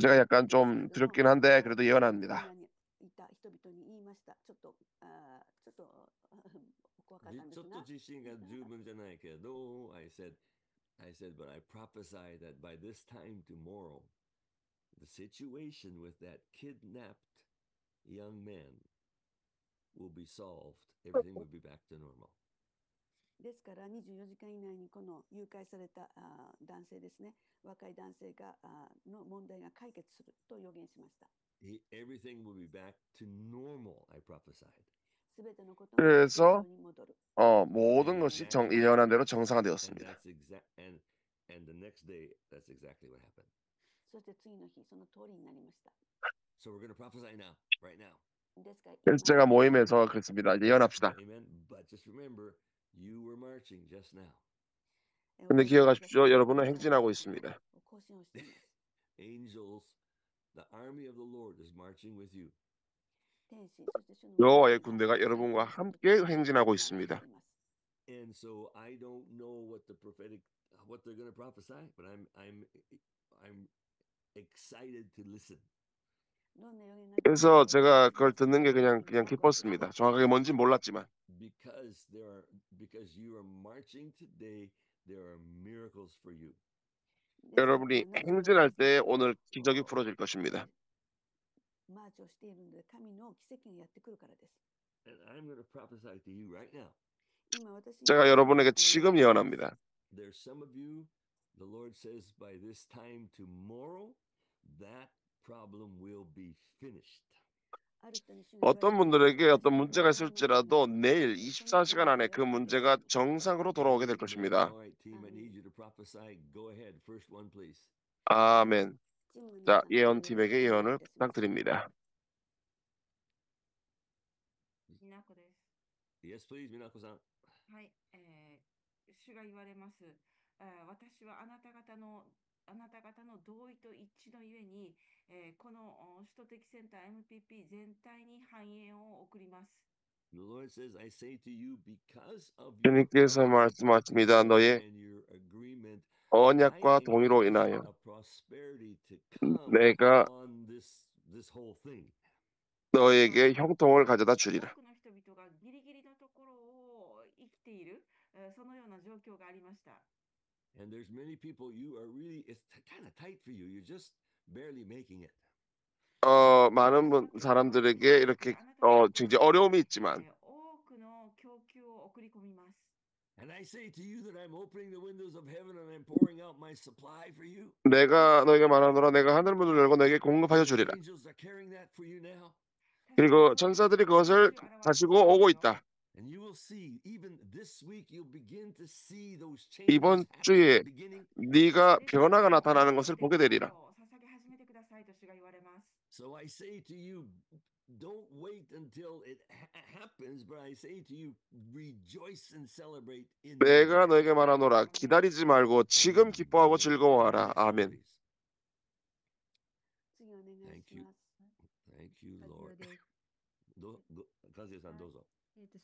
제가 약간 좀 두렵긴 한데 그래도 예언합니다. ちょっと自信が十分じゃないけど I said, but I prophesy that by this time tomorrow, the situation with that kidnapped young man will be solved. Everything will be back to normal. ですから24時間以内にこの誘拐された男性ですね、若い男性がの問題が解決すると予言しました。Everything will be back to normal, I prophesied. 그래서 모든 것이 예언한 대로 정상화되었습니다. And the next day, that's exactly what happened. そして次の日、その通りになりました。So we're going to prophesy now, right now. 그래서 제가 모임에서 그랬습니다. 예언합시다. Amen. But just remember, you were marching just now. 근데 기억하십시오. 여러분은 행진하고 있습니다. Angels, the army of the Lord is marching with you. 여호와의 군대가 여러분과 함께 행진하고 있습니다. And so I don't know what they're going to prophesy, but I'm excited to listen. 그래서 제가 그걸 듣는 게 그냥 기뻤습니다. 정확하게 뭔지 몰랐지만. Because you are marching today, there are miracles for you. 여러분이 행진할 때 오늘 기적이 풀어질 것입니다. And I'm going to prophesy to you right now. 제가 여러분에게 지금 예언합니다. There's some of you, the Lord says by this time tomorrow, that problem will be finished. 어떤 분들에게 어떤 문제가 있을지라도 내일 24시간 안에 그 문제가 정상으로 돌아오게 될 것입니다. 아멘. 자, 예언팀에게 예언을 부탁드립니다. Yes, please, 미나코さん. はい、主が言われます。私はあなた方の同意と一致のゆえに、この首都的センター MPP 全体に繁栄を送ります。The Lord says, I say to you, because of 주님께서 말씀하십니다. 너의 언약과 동의로 인하여 내가 너에게 형통을 가져다 주리라. 多くの人々がギリギリのところを生きている、そのような状況がありました。And there's many people you are really it's kind of tight for you. You're just barely making it. 많은 사람들에게 이렇게 굉장히 어려움이 있지만 And I say to you that I'm opening the windows of heaven and I'm pouring out my supply for you. 내가 너에게 말하노라 내가 하늘 문을 열고 너에게 공급하여 주리라. Angels are carrying that for you now. 그리고 천사들이 그것을 가지고 오고 있다. And you will see even this week you'll begin to see those changes. 이번 주에 네가 변화가 나타나는 것을 보게 되리라. So I say to you, don't wait until it happens, but I say to you, rejoice and celebrate in the 내가 moment. 너에게 말하노라. 기다리지 말고 지금 기뻐하고 Amen. 즐거워하라. Next one, 아멘. please. 次お願い Thank し you. ます。 Thank you, 和代 Lord. です。和也さんどうぞ。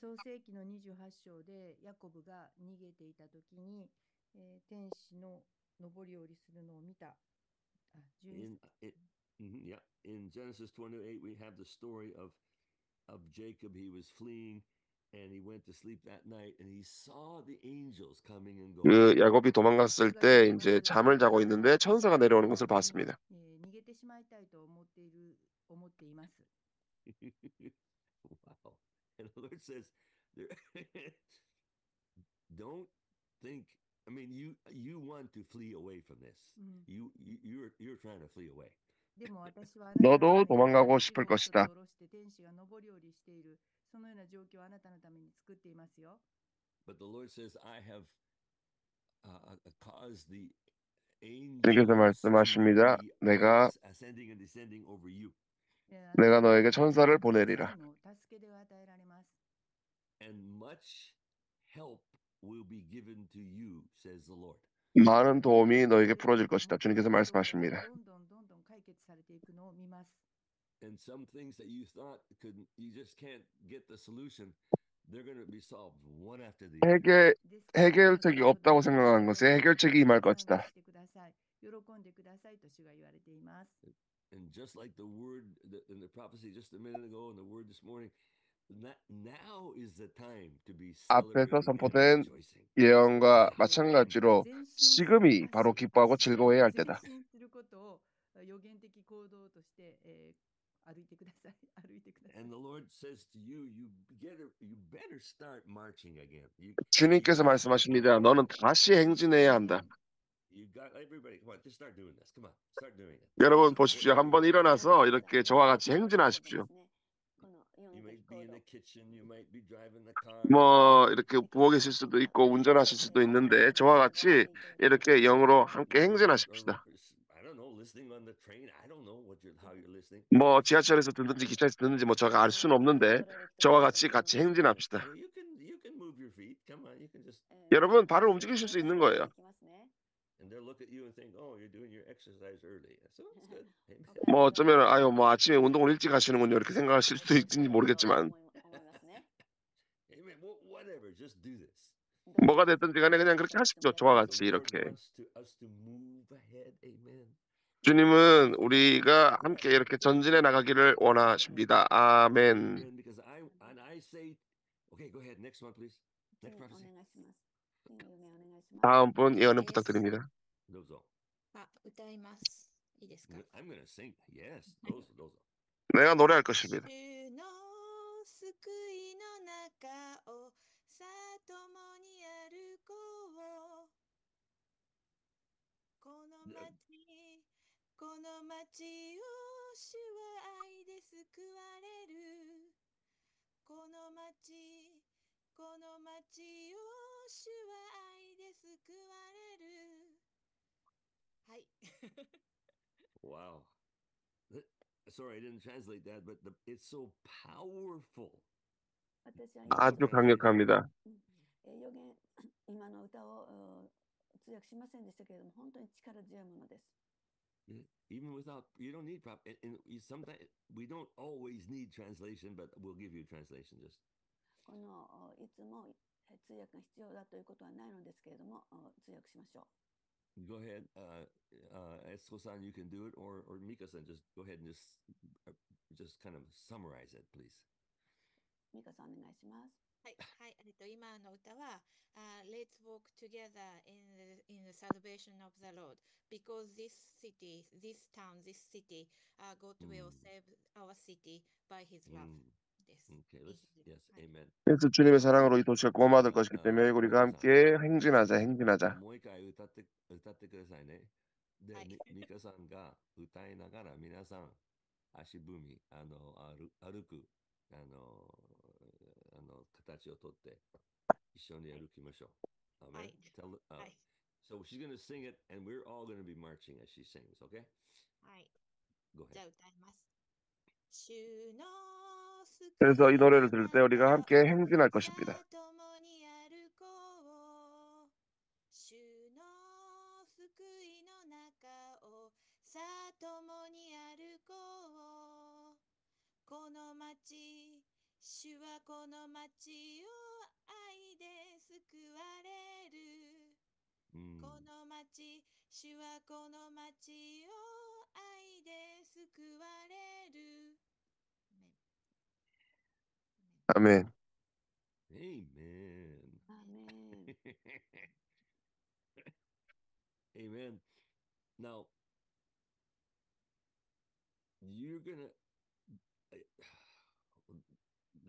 創世記の28章でヤコブが逃げていたときに、天使の上り下りするのを見た。Yeah, in Genesis 28, we have the story of Jacob. He was fleeing and he went to sleep that night and he saw the angels coming and going. 그 야곱이 도망갔을 때 이제 잠을 자고 있는데 천사가 내려오는 것을 봤습니다. 逃げてしまいたいと思っています。Wow. And the Lord says, don't think, I mean, you want to flee away from this. You're trying to flee away. でも私は 너도 도망가고 싶을 것이다. 下ろして天使が上り下りしているそのような状況をあなたのために作っていますよ。 But the Lord says, I have caused the 주님께서 angels to 말씀하십니다. be 내가 ascending and descending over you. 내가 너에게 천사를 보내리라. の助け出が与えられます。 And much help will be given to you, says the Lord. 많은 도움이 너에게 풀어질 것이다. 주님께서 말씀하십니다. どんどん解決されていくのを見ます。 And some things that you thought you just can't get the solution, they're going to be solved one after the other. 해결책이 없다고 생각하는 것에 해결책이 임할 것이다. 喜んでくださいと主が言われています。 And just like the word in the prophecy just a minute ago and the word this morning, now is the time to be 앞에서 celebrating and 선포된 rejoicing. 예언과 마찬가지로 지금이 바로 기뻐하고 즐거워해야 할 때다. 前進することを予言的行動として、歩いてください。歩いてください。 And the Lord says to you, you better start marching again. 주님께서 말씀하십니다. 너는 다시 행진해야 한다. You got everybody. Come on, just start doing this. Come on, start doing it. 여러분 보십시오. 한번 일어나서 이렇게 저와 같이 행진하십시오. You might be in the kitchen, you might be driving the car. 뭐 이렇게 부엌에 계실 수도 있고 운전하실 수도 있는데 저와 같이 이렇게 영으로 함께 행진하십시다. I don't know, listening on the train. I don't know how you're listening. 뭐 지하철에서 듣는지 기차에서 듣는지 뭐 제가 알 수는 없는데 저와 같이 행진합시다. You can move your feet. Come on, you can just. 여러분 발을 움직이실 수 있는 거예요. And they'll look at you and think, "Oh, you're doing your exercise early." So it's good. Amen. 뭐 어쩌면 아유 뭐 아침에 운동을 일찍 하시는군요 이렇게 생각하실 수도 있는지 모르겠지만 Amen. Whatever, just do this. 뭐가 됐든지 간에 그냥 그렇게 하십시오. 저와 같이 The Lord 이렇게. wants us to move ahead. Amen. 주님은 우리가 함께 이렇게 전진해 나가기를 원하십니다. 아멘. Amen. Because I say, okay, go ahead. Next one, please. Next prophecy. 다음 분 예언을 부탁드립니다. どうぞ。歌います。いいですか？ I'm gonna sing. Yes. どうぞどうぞ。 내가 노래할 것입니다. 主の救いの中をさあ共に歩こう。この町を主は愛で救われる。この町を主は愛で救われる。はい。 Wow. Sorry, I didn't translate that, but it's so powerful. 아주 강력합니다. 予言今の歌を通訳しませんでしたけれども本当に力強いものです。 Even without, you don't need and sometimes we don't always need translation, but we'll give you translation just. このいつも通訳が必要だということはないのですけれども通訳しましょう。 Go ahead, Esko-san, you can do it, or Mika-san, just go ahead and just kind of summarize it, please. ミカさんお願いします。はい、はい、今の歌は、Let's walk together in the salvation of the Lord, because this city, this town, this city, God will save our city by His love. です。 Okay, yes, amen. 그래서 주님의 사랑으로 이 도시가 구원받을 것이기 때문에 우리가 함께 행진하자. もう一回歌ってくださいね。で、ミカさんが歌いながら皆さん足踏み歩く形をとって一緒に歩きましょう。Amen. So she's going to sing it and we're all going to be marching as she sings, okay? はい。 Go ahead. じゃあ歌います。主の救 그래서 이 い 노래를 の 들을 때 우리가 中 함께 を 행진할 さ 것입니다. あ共に歩こう。主の救いの中をさあ共に歩こう。この町、主はこの町を愛で救われる。 Mm. この町、主はこの町を愛で救われる。 아멘. Amen. アーメン。 Amen. Now, you're gonna.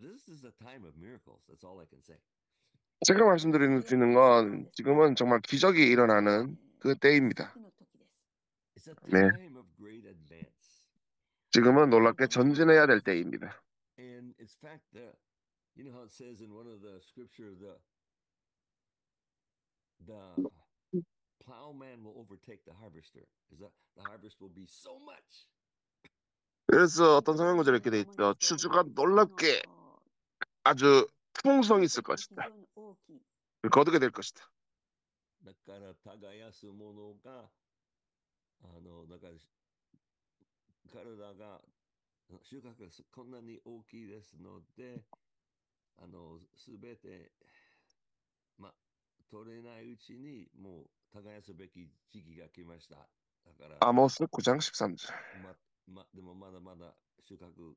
This is a time of miracles. That's all I can say. 제가 말씀드리는 건 지금은 정말 기적이 일어나는 그 때입니다. 奇跡の時です。 It's a 네. time of great advance. 지금은 놀랍게 전진해야 될 때입니다. And it's fact that you know how it says in one of the scripture the plowman will overtake the harvester. Is that the harvest will be so much. 그래서 어떤 성경 구절에 이렇게 돼 있죠. 추수가 놀랍게 아주 풍성히 있을 것이다. 非常に大きい。 거두게 될 것이다. だから耕すものがだから体が収穫がこんなに大きいですので、すべてまあ取れないうちにもう耕すべき時期が来ました。だから 아모스 9장 13절. でもまだまだ収穫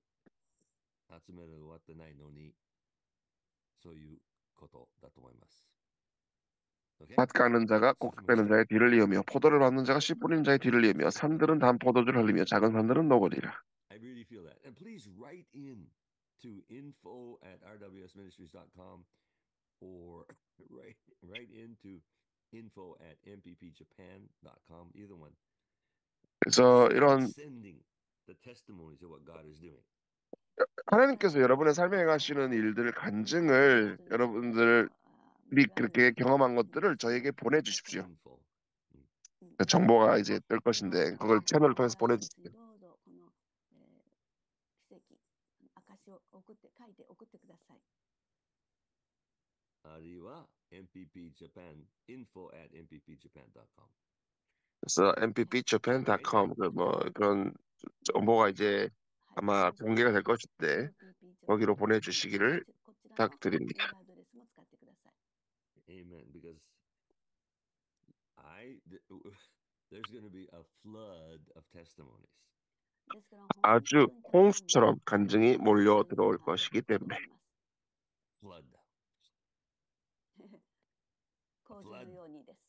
集める終わってないのに、そういうことだと思います。Okay? 밭 가는 자가 곡식 빼는 자의 뒤를 이으며 포도를 밟는 자가 씨 뿌리는 자의 뒤를 이으며 산들은 단 포도주를 흘리며 작은 산들은 녹으리라. I really feel that. And please write in to info@rwsministries.com or write into info@mppjapan.com. Either one. 그래서 Start 이런 sending the testimonies of what God is doing. 하나님께서 여러분의 삶에 행하시는 일들 간증을 여러분들이 그렇게 경험한 것들을 저에게 보내주십시오. Info. 정보가 이제 뜰 것인데 그걸 채널을 통해서 보내주십시오. どうぞこの、奇跡、証を送って書いて送ってください。あるいは MPPJapan info@mppjapan.com. 그래서 mppjapan.com 뭐 그런 정보가 이제 아마 공개가 될 것인데 거기로 보내주시기를 부탁드립니다. Amen. Because there's going to be a flood of testimonies. 아주 홍수처럼 간증이 몰려 들어올 것이기 때문에 Flood. 洪水のようにです。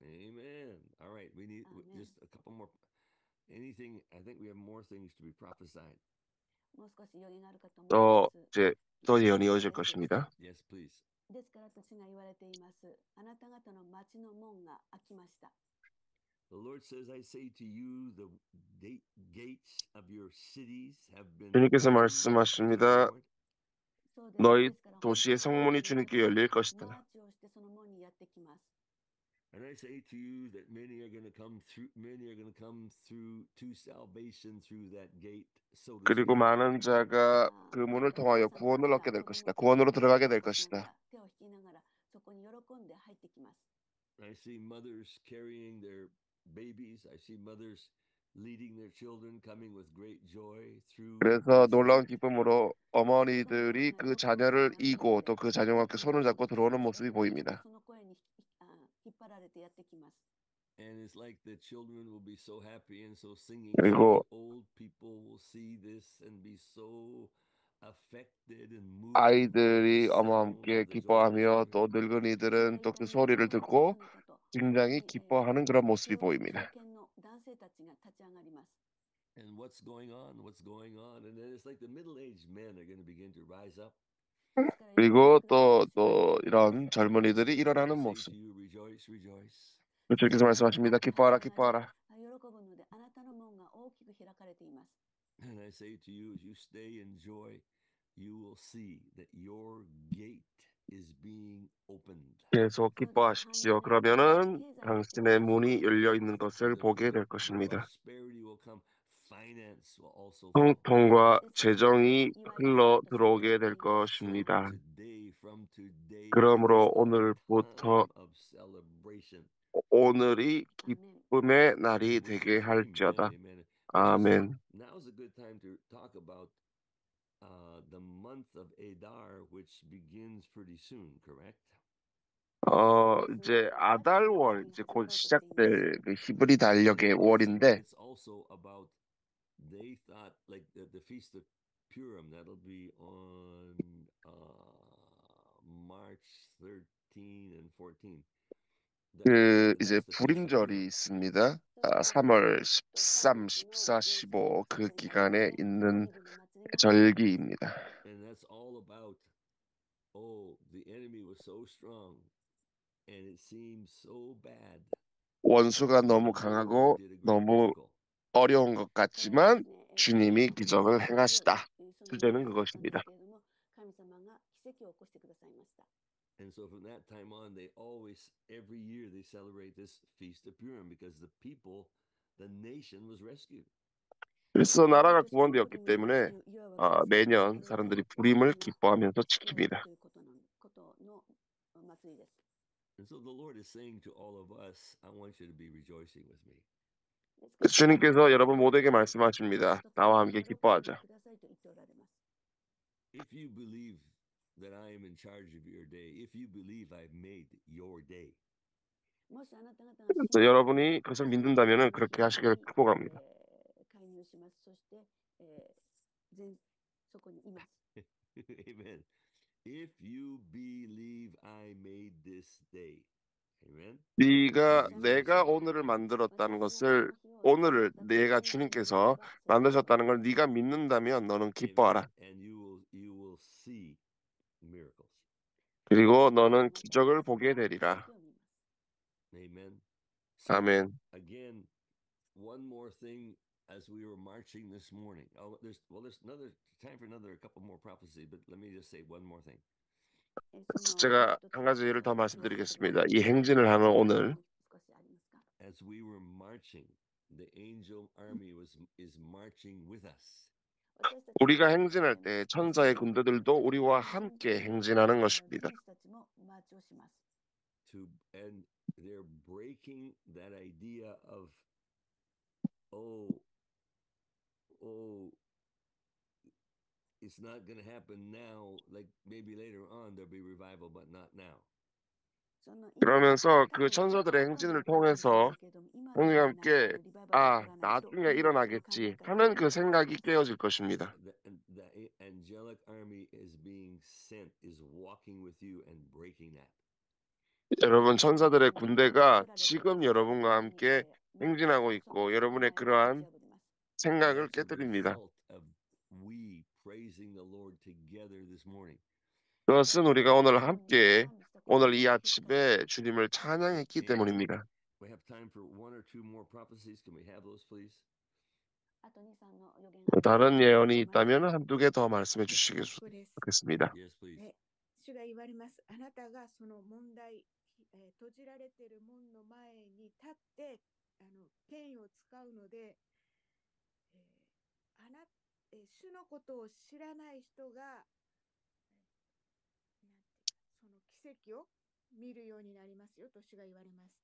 Amen. All right. We need just a couple more. Anything? I think we have more things to be prophesied. もう少しよりなるかと思い또 ます。 이제 또 예언이 이어질 것입니다. Yes, please. ですから私が言われています。あなた方の町の門が開きました。 The Lord says, I say to you, the gates of your cities have been 주님께서 opened, says the 말씀하십니다. Lord. そうです。 너희 ですから 도시의 성문이 주님께 열릴 것이다. マーチをしてその門にやってきます。 And I say to you that many are going to come through to salvation through that gate, so to 그리고 speak. 많은 자가 그 문을 통하여 구원을 얻게 될 것이다. 구원으로 들어가게 될 것이다. 手を引きながらそこに喜んで入ってきます。 I see mothers carrying their babies. I see mothers leading their children, coming with great joy through 그래서 this 놀라운 gate. 기쁨으로 어머니들이 그 자녀를 이고 또 그 자녀와 함께 손을 잡고 들어오는 모습이 보입니다. その声に引っ張られてやってきます。 And it's like the children will be so happy and so singing. 그리고 So the old people will see this and be so affected and moved 아이들이 by the 어머와 sound 함께 of the joyful 기뻐하며 children. 또 늙은이들은 또 그 소리를 듣고 굉장히 기뻐하는 그런 모습이 보입니다. 敬虔の男性たちが立ち上がります。 And what's going on? What's going on? And then it's like the middle-aged men are going to begin to rise up. 그리고 또 이런 젊은이들이 So I 일어나는 say 모습. to you, rejoice, rejoice. 주님께서 말씀하십니다. 기뻐하라, 기뻐하라. 喜ぶのであなたの門が大きく開かれています。 And I say to you, as you stay in joy, you will see that your gate is being opened. 계속 기뻐하십시오. 그러면은 당신의 문이 열려 있는 것을 보게 될 것입니다. Prosperity will come finance will also flow. 형통과 재정이 흘러 들어오게 될 So 것입니다. from today 그러므로 is our 오늘부터 time of celebration. 오늘이 기쁨의 날이 So verse 되게 15, 할지어다. amen. 아멘. Now's a good time to talk about the month of Adar, which begins pretty soon, correct? 이제 아달월 이제 곧 시작될 그 히브리 달력의 월인데 It's also about they thought like the feast of Purim that'll be on March 13 and 14. 그 이제 That's the feast of 불임절이 Purim. 있습니다. 3월 13, 14, 15 그 기간에 있는 절기입니다. And that's all about the enemy was so strong and it seems so bad. 원수가 너무 강하고 너무 어려운 것 같지만 주님이 기적을 행하시다. 주제는 그것입니다. And so from that time on, they always, every year, they celebrate this feast of Purim because the people, the nation was rescued. 그래서 나라가 구원되었기 때문에 매년 사람들이 불임을 기뻐하면서 지킵니다. And so the Lord is saying to all of us, I want you to be rejoicing with me. 주님께서 여러분 모두에게 말씀하십니다. 나와 함께 기뻐하자. If you believe that I am in charge of your day, if you believe I've made your day, 그래서 여러분이 그것을 믿는다면 그렇게 하시기를 축복합니다. Amen. If you believe I made this day. Amen. 내가 오늘을 만들었다는 것을 오늘을 내가 주님께서 만드셨다는 걸 네가 믿는다면 너는 기뻐하라. And you will see miracles. 그리고 너는 기적을 보게 되리라. Amen. 아멘. Again, one more thing as we were marching this morning. There's another time for a couple more prophecies, but let me just say one more thing. 제가 한 가지 예를 더 말씀드리겠습니다. 이 행진을 하는 오늘 As we were marching, the angel army is marching with us. 우리가 행진할 때 천사의 군대들도 우리와 함께 행진하는 것입니다. And they're breaking that idea of it's not going to happen now. Like maybe later on there'll be revival, but not now. 그러면서 그 천사들의 행진을 통해서 형님과 함께 나중에 일어나겠지 하는 그 생각이 깨어질 것입니다. The angelic army is being sent, is walking with you and breaking that. 여러분 천사들의 군대가 지금 여러분과 함께 행진하고 있고 여러분의 그러한 생각을 깨뜨립니다. We praising the Lord together this morning. 그것은 우리가 오늘 함께 오늘 이 아침에 주님을 찬양했기 때문입니다. We have time for one or two more prophecies. Can we have those, please? 다른 예언이 있다면 한두 개 더 말씀해 주시겠습니다. Yes, please. ね、主が言われます。あなたがその問題、閉じられている門の前に立って権威を使うので、主のことを知らない人がその奇跡を見るようになりますよと主が言われます。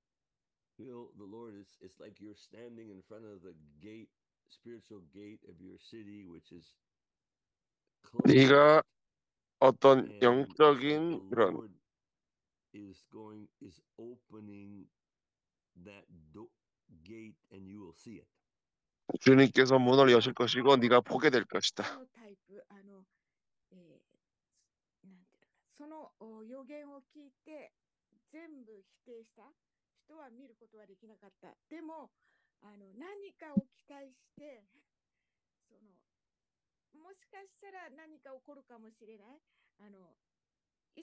Feel the Lord is. It's like you're standing in front of the gate, spiritual gate of your city, which is closed. 네가 어떤 And it's like 영적인 the 그런 Lord is opening that gate, and you will see it. 주님께서 문을 여실 것이고 네가 보게 될 것이다. そのタイプその予言を聞いて全部否定した人は見ることはできなかった。でも何かを期待してもしかしたら何か起こるかもしれない1%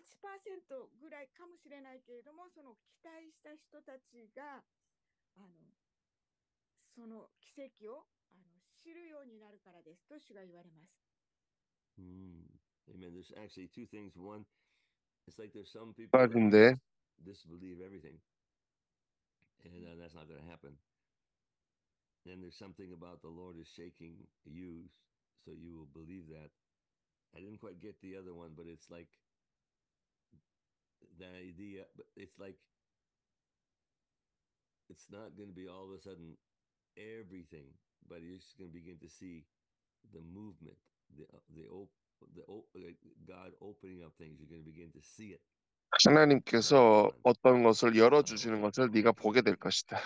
ぐらいかもしれないけれどもその期待した人たちがその奇跡を知るようになるからですと主が言われます。Amen. There's actually two things. One, it's like there's some people that disbelieve everything, and that's not going to happen. And there's something about the Lord is shaking you, so you will believe that. I didn't quite get the other one, but it's like the idea, but it's like it's not going to be all of a sudden everything, but you're just going to begin to see the movement, like God opening up things. You're going to begin to see it one by 하나님께서 one. 어떤 것을 열어주시는 Okay. 것을 네가 보게 될 것이다.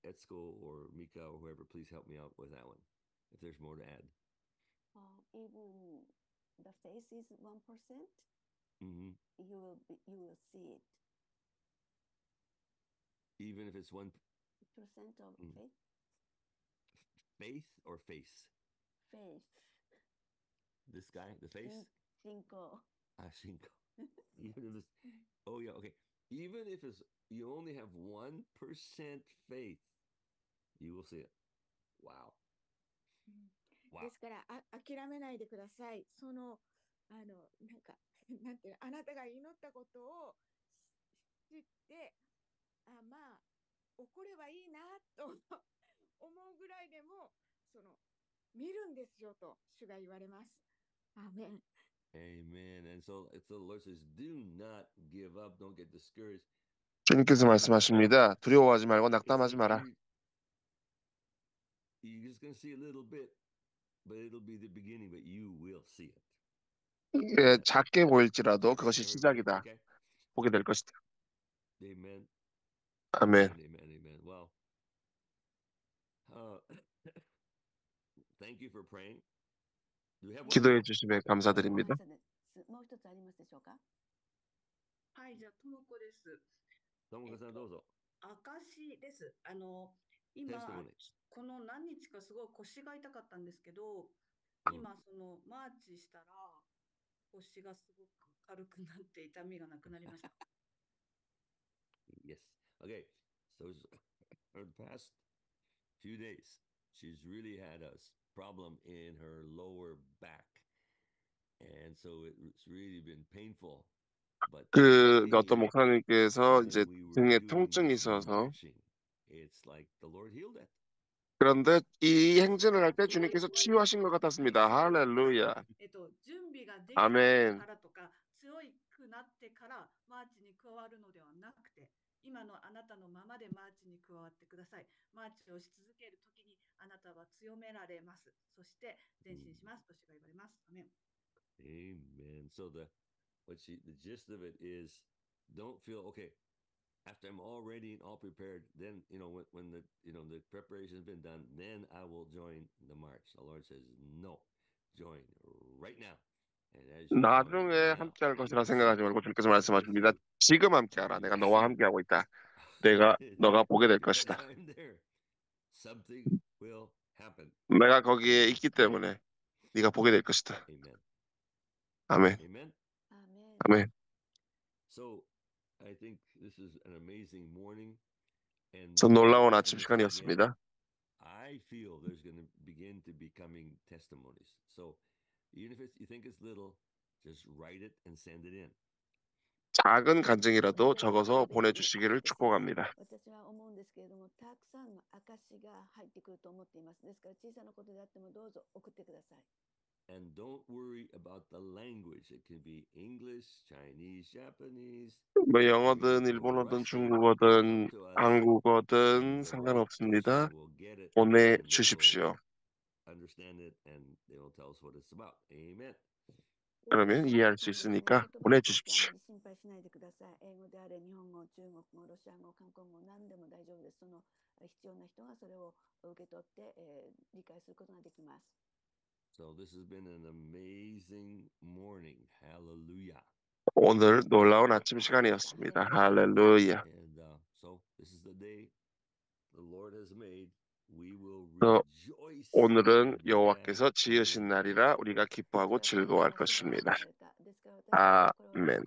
Etsko or Mika or whoever, please help me out with that one. If there's more to add. Even the faith is 1%, Mm-hmm. you will see it. Even if it's 1% of faith. Faith or face? Faith. This guy, the face? Shinko. Shinko. Even if it's, oh yeah, okay. Even if it's you only have 1% faith, you will see it. Wow. ですから諦めないでください。なんていうの、あなたが祈ったことを知って、まあ起こればいいなと思うぐらいでも見るんですよと主が言われます。アーメン。Amen. And so the Lord says, do not give up. Don't get discouraged. 주님께서 말씀하십니다. 두려워하지 말고 낙담하지 마라. You're just going to see a little bit, but it'll be the beginning, but you will see it. 이게 작게 보일지라도 그것이 시작이다. Okay? 보게 될 것이다. Amen. 아멘. Amen. Well, thank you for praying. Do we have one 기도해 more? 주심에 감사드립니다. もう一つありますでしょうか？はい、じゃあ、ともこです。ともこさんどうぞ。証です。今、この何日かすごい腰が痛かったんですけど、今、マーチしたら、腰がすごく軽くなって痛みがなくなりました。Yes. Okay. So for the past few days, she's really had a problem in her lower back. And so it's really been painful. 어떤 목사님께서 이제 등에 통증이 있어서 It's like the Lord healed it. 그런데 이 행진을 할 때 주님께서 치유하신 것 같았습니다. 할렐루야. 準備ができてからとか強くなってからマーチに加わるのではなくて、今のあなたのままでマーチに加わってください。マーチをし続けるときにあなたは強められます。そして前進しますと主が言われます。アメン。Amen. So the gist of it is, don't feel okay. After I'm all ready and all prepared, then when the the preparation's been done, then I will join the march. The Lord says, no, join right now. And as you 나중에 함께 할 것이라 생각하지 말고 주님께서 말씀하십니다. 지금 함께하라. 내가 너와 함께하고 있다. 너가 보게 될 것이다. Something will happen. 내가 거기에 있기 때문에 네가 보게 될 것이다. Amen. 아멘. Amen. 아멘. So I think this is an amazing morning. And 놀라운 아침 시간이었습니다. I feel there's going to begin to be coming testimonies. So even if you think it's little, just write it and send it in. 작은 간증이라도 적어서 보내주시기를 축복합니다. 私は思うんですけれども、たくさんの証が入ってくると思っています。ですから小さなことであってもどうぞ送ってください。And don't worry about the language. It can be English, Chinese, Japanese. 뭐 영어든 일본어든 중국어든 한국어든 상관없습니다. 보내주십시오. Understand it and they will tell us what it's about. Amen. 그러면 이해할 수 있으니까 보내주십시오. 心配しないでください。英語であれ、日本語、中国語、ロシア語、韓国語、何でも大丈夫です。必要な人がそれを受け取って、理解することができます。So this has been an amazing morning. Hallelujah. 오늘 놀라운 아침 시간이었습니다. 할렐루야. And so this is the day the Lord has made. We will rejoice. 오늘은 여호와께서 지으신 날이라 우리가 기뻐하고 즐거워할 것입니다. 아멘.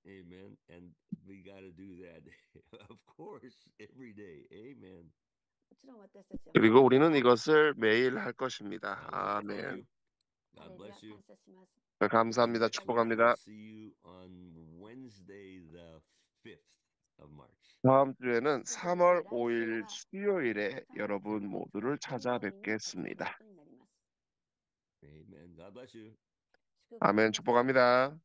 Amen. And we got to do that, of course, every day. Amen. 그리고 우리는 이것을 매일 할 것입니다. 아멘. God bless you. 감사합니다. 축복합니다. See you on Wednesday the 5th. of March. 다음 주에는 3월 5일 수요일에 여러분 모두를 3月 4日 찾아뵙겠습니다. 金曜日にお会いすることになります。 Amen. God bless you. 아멘. 축복합니다.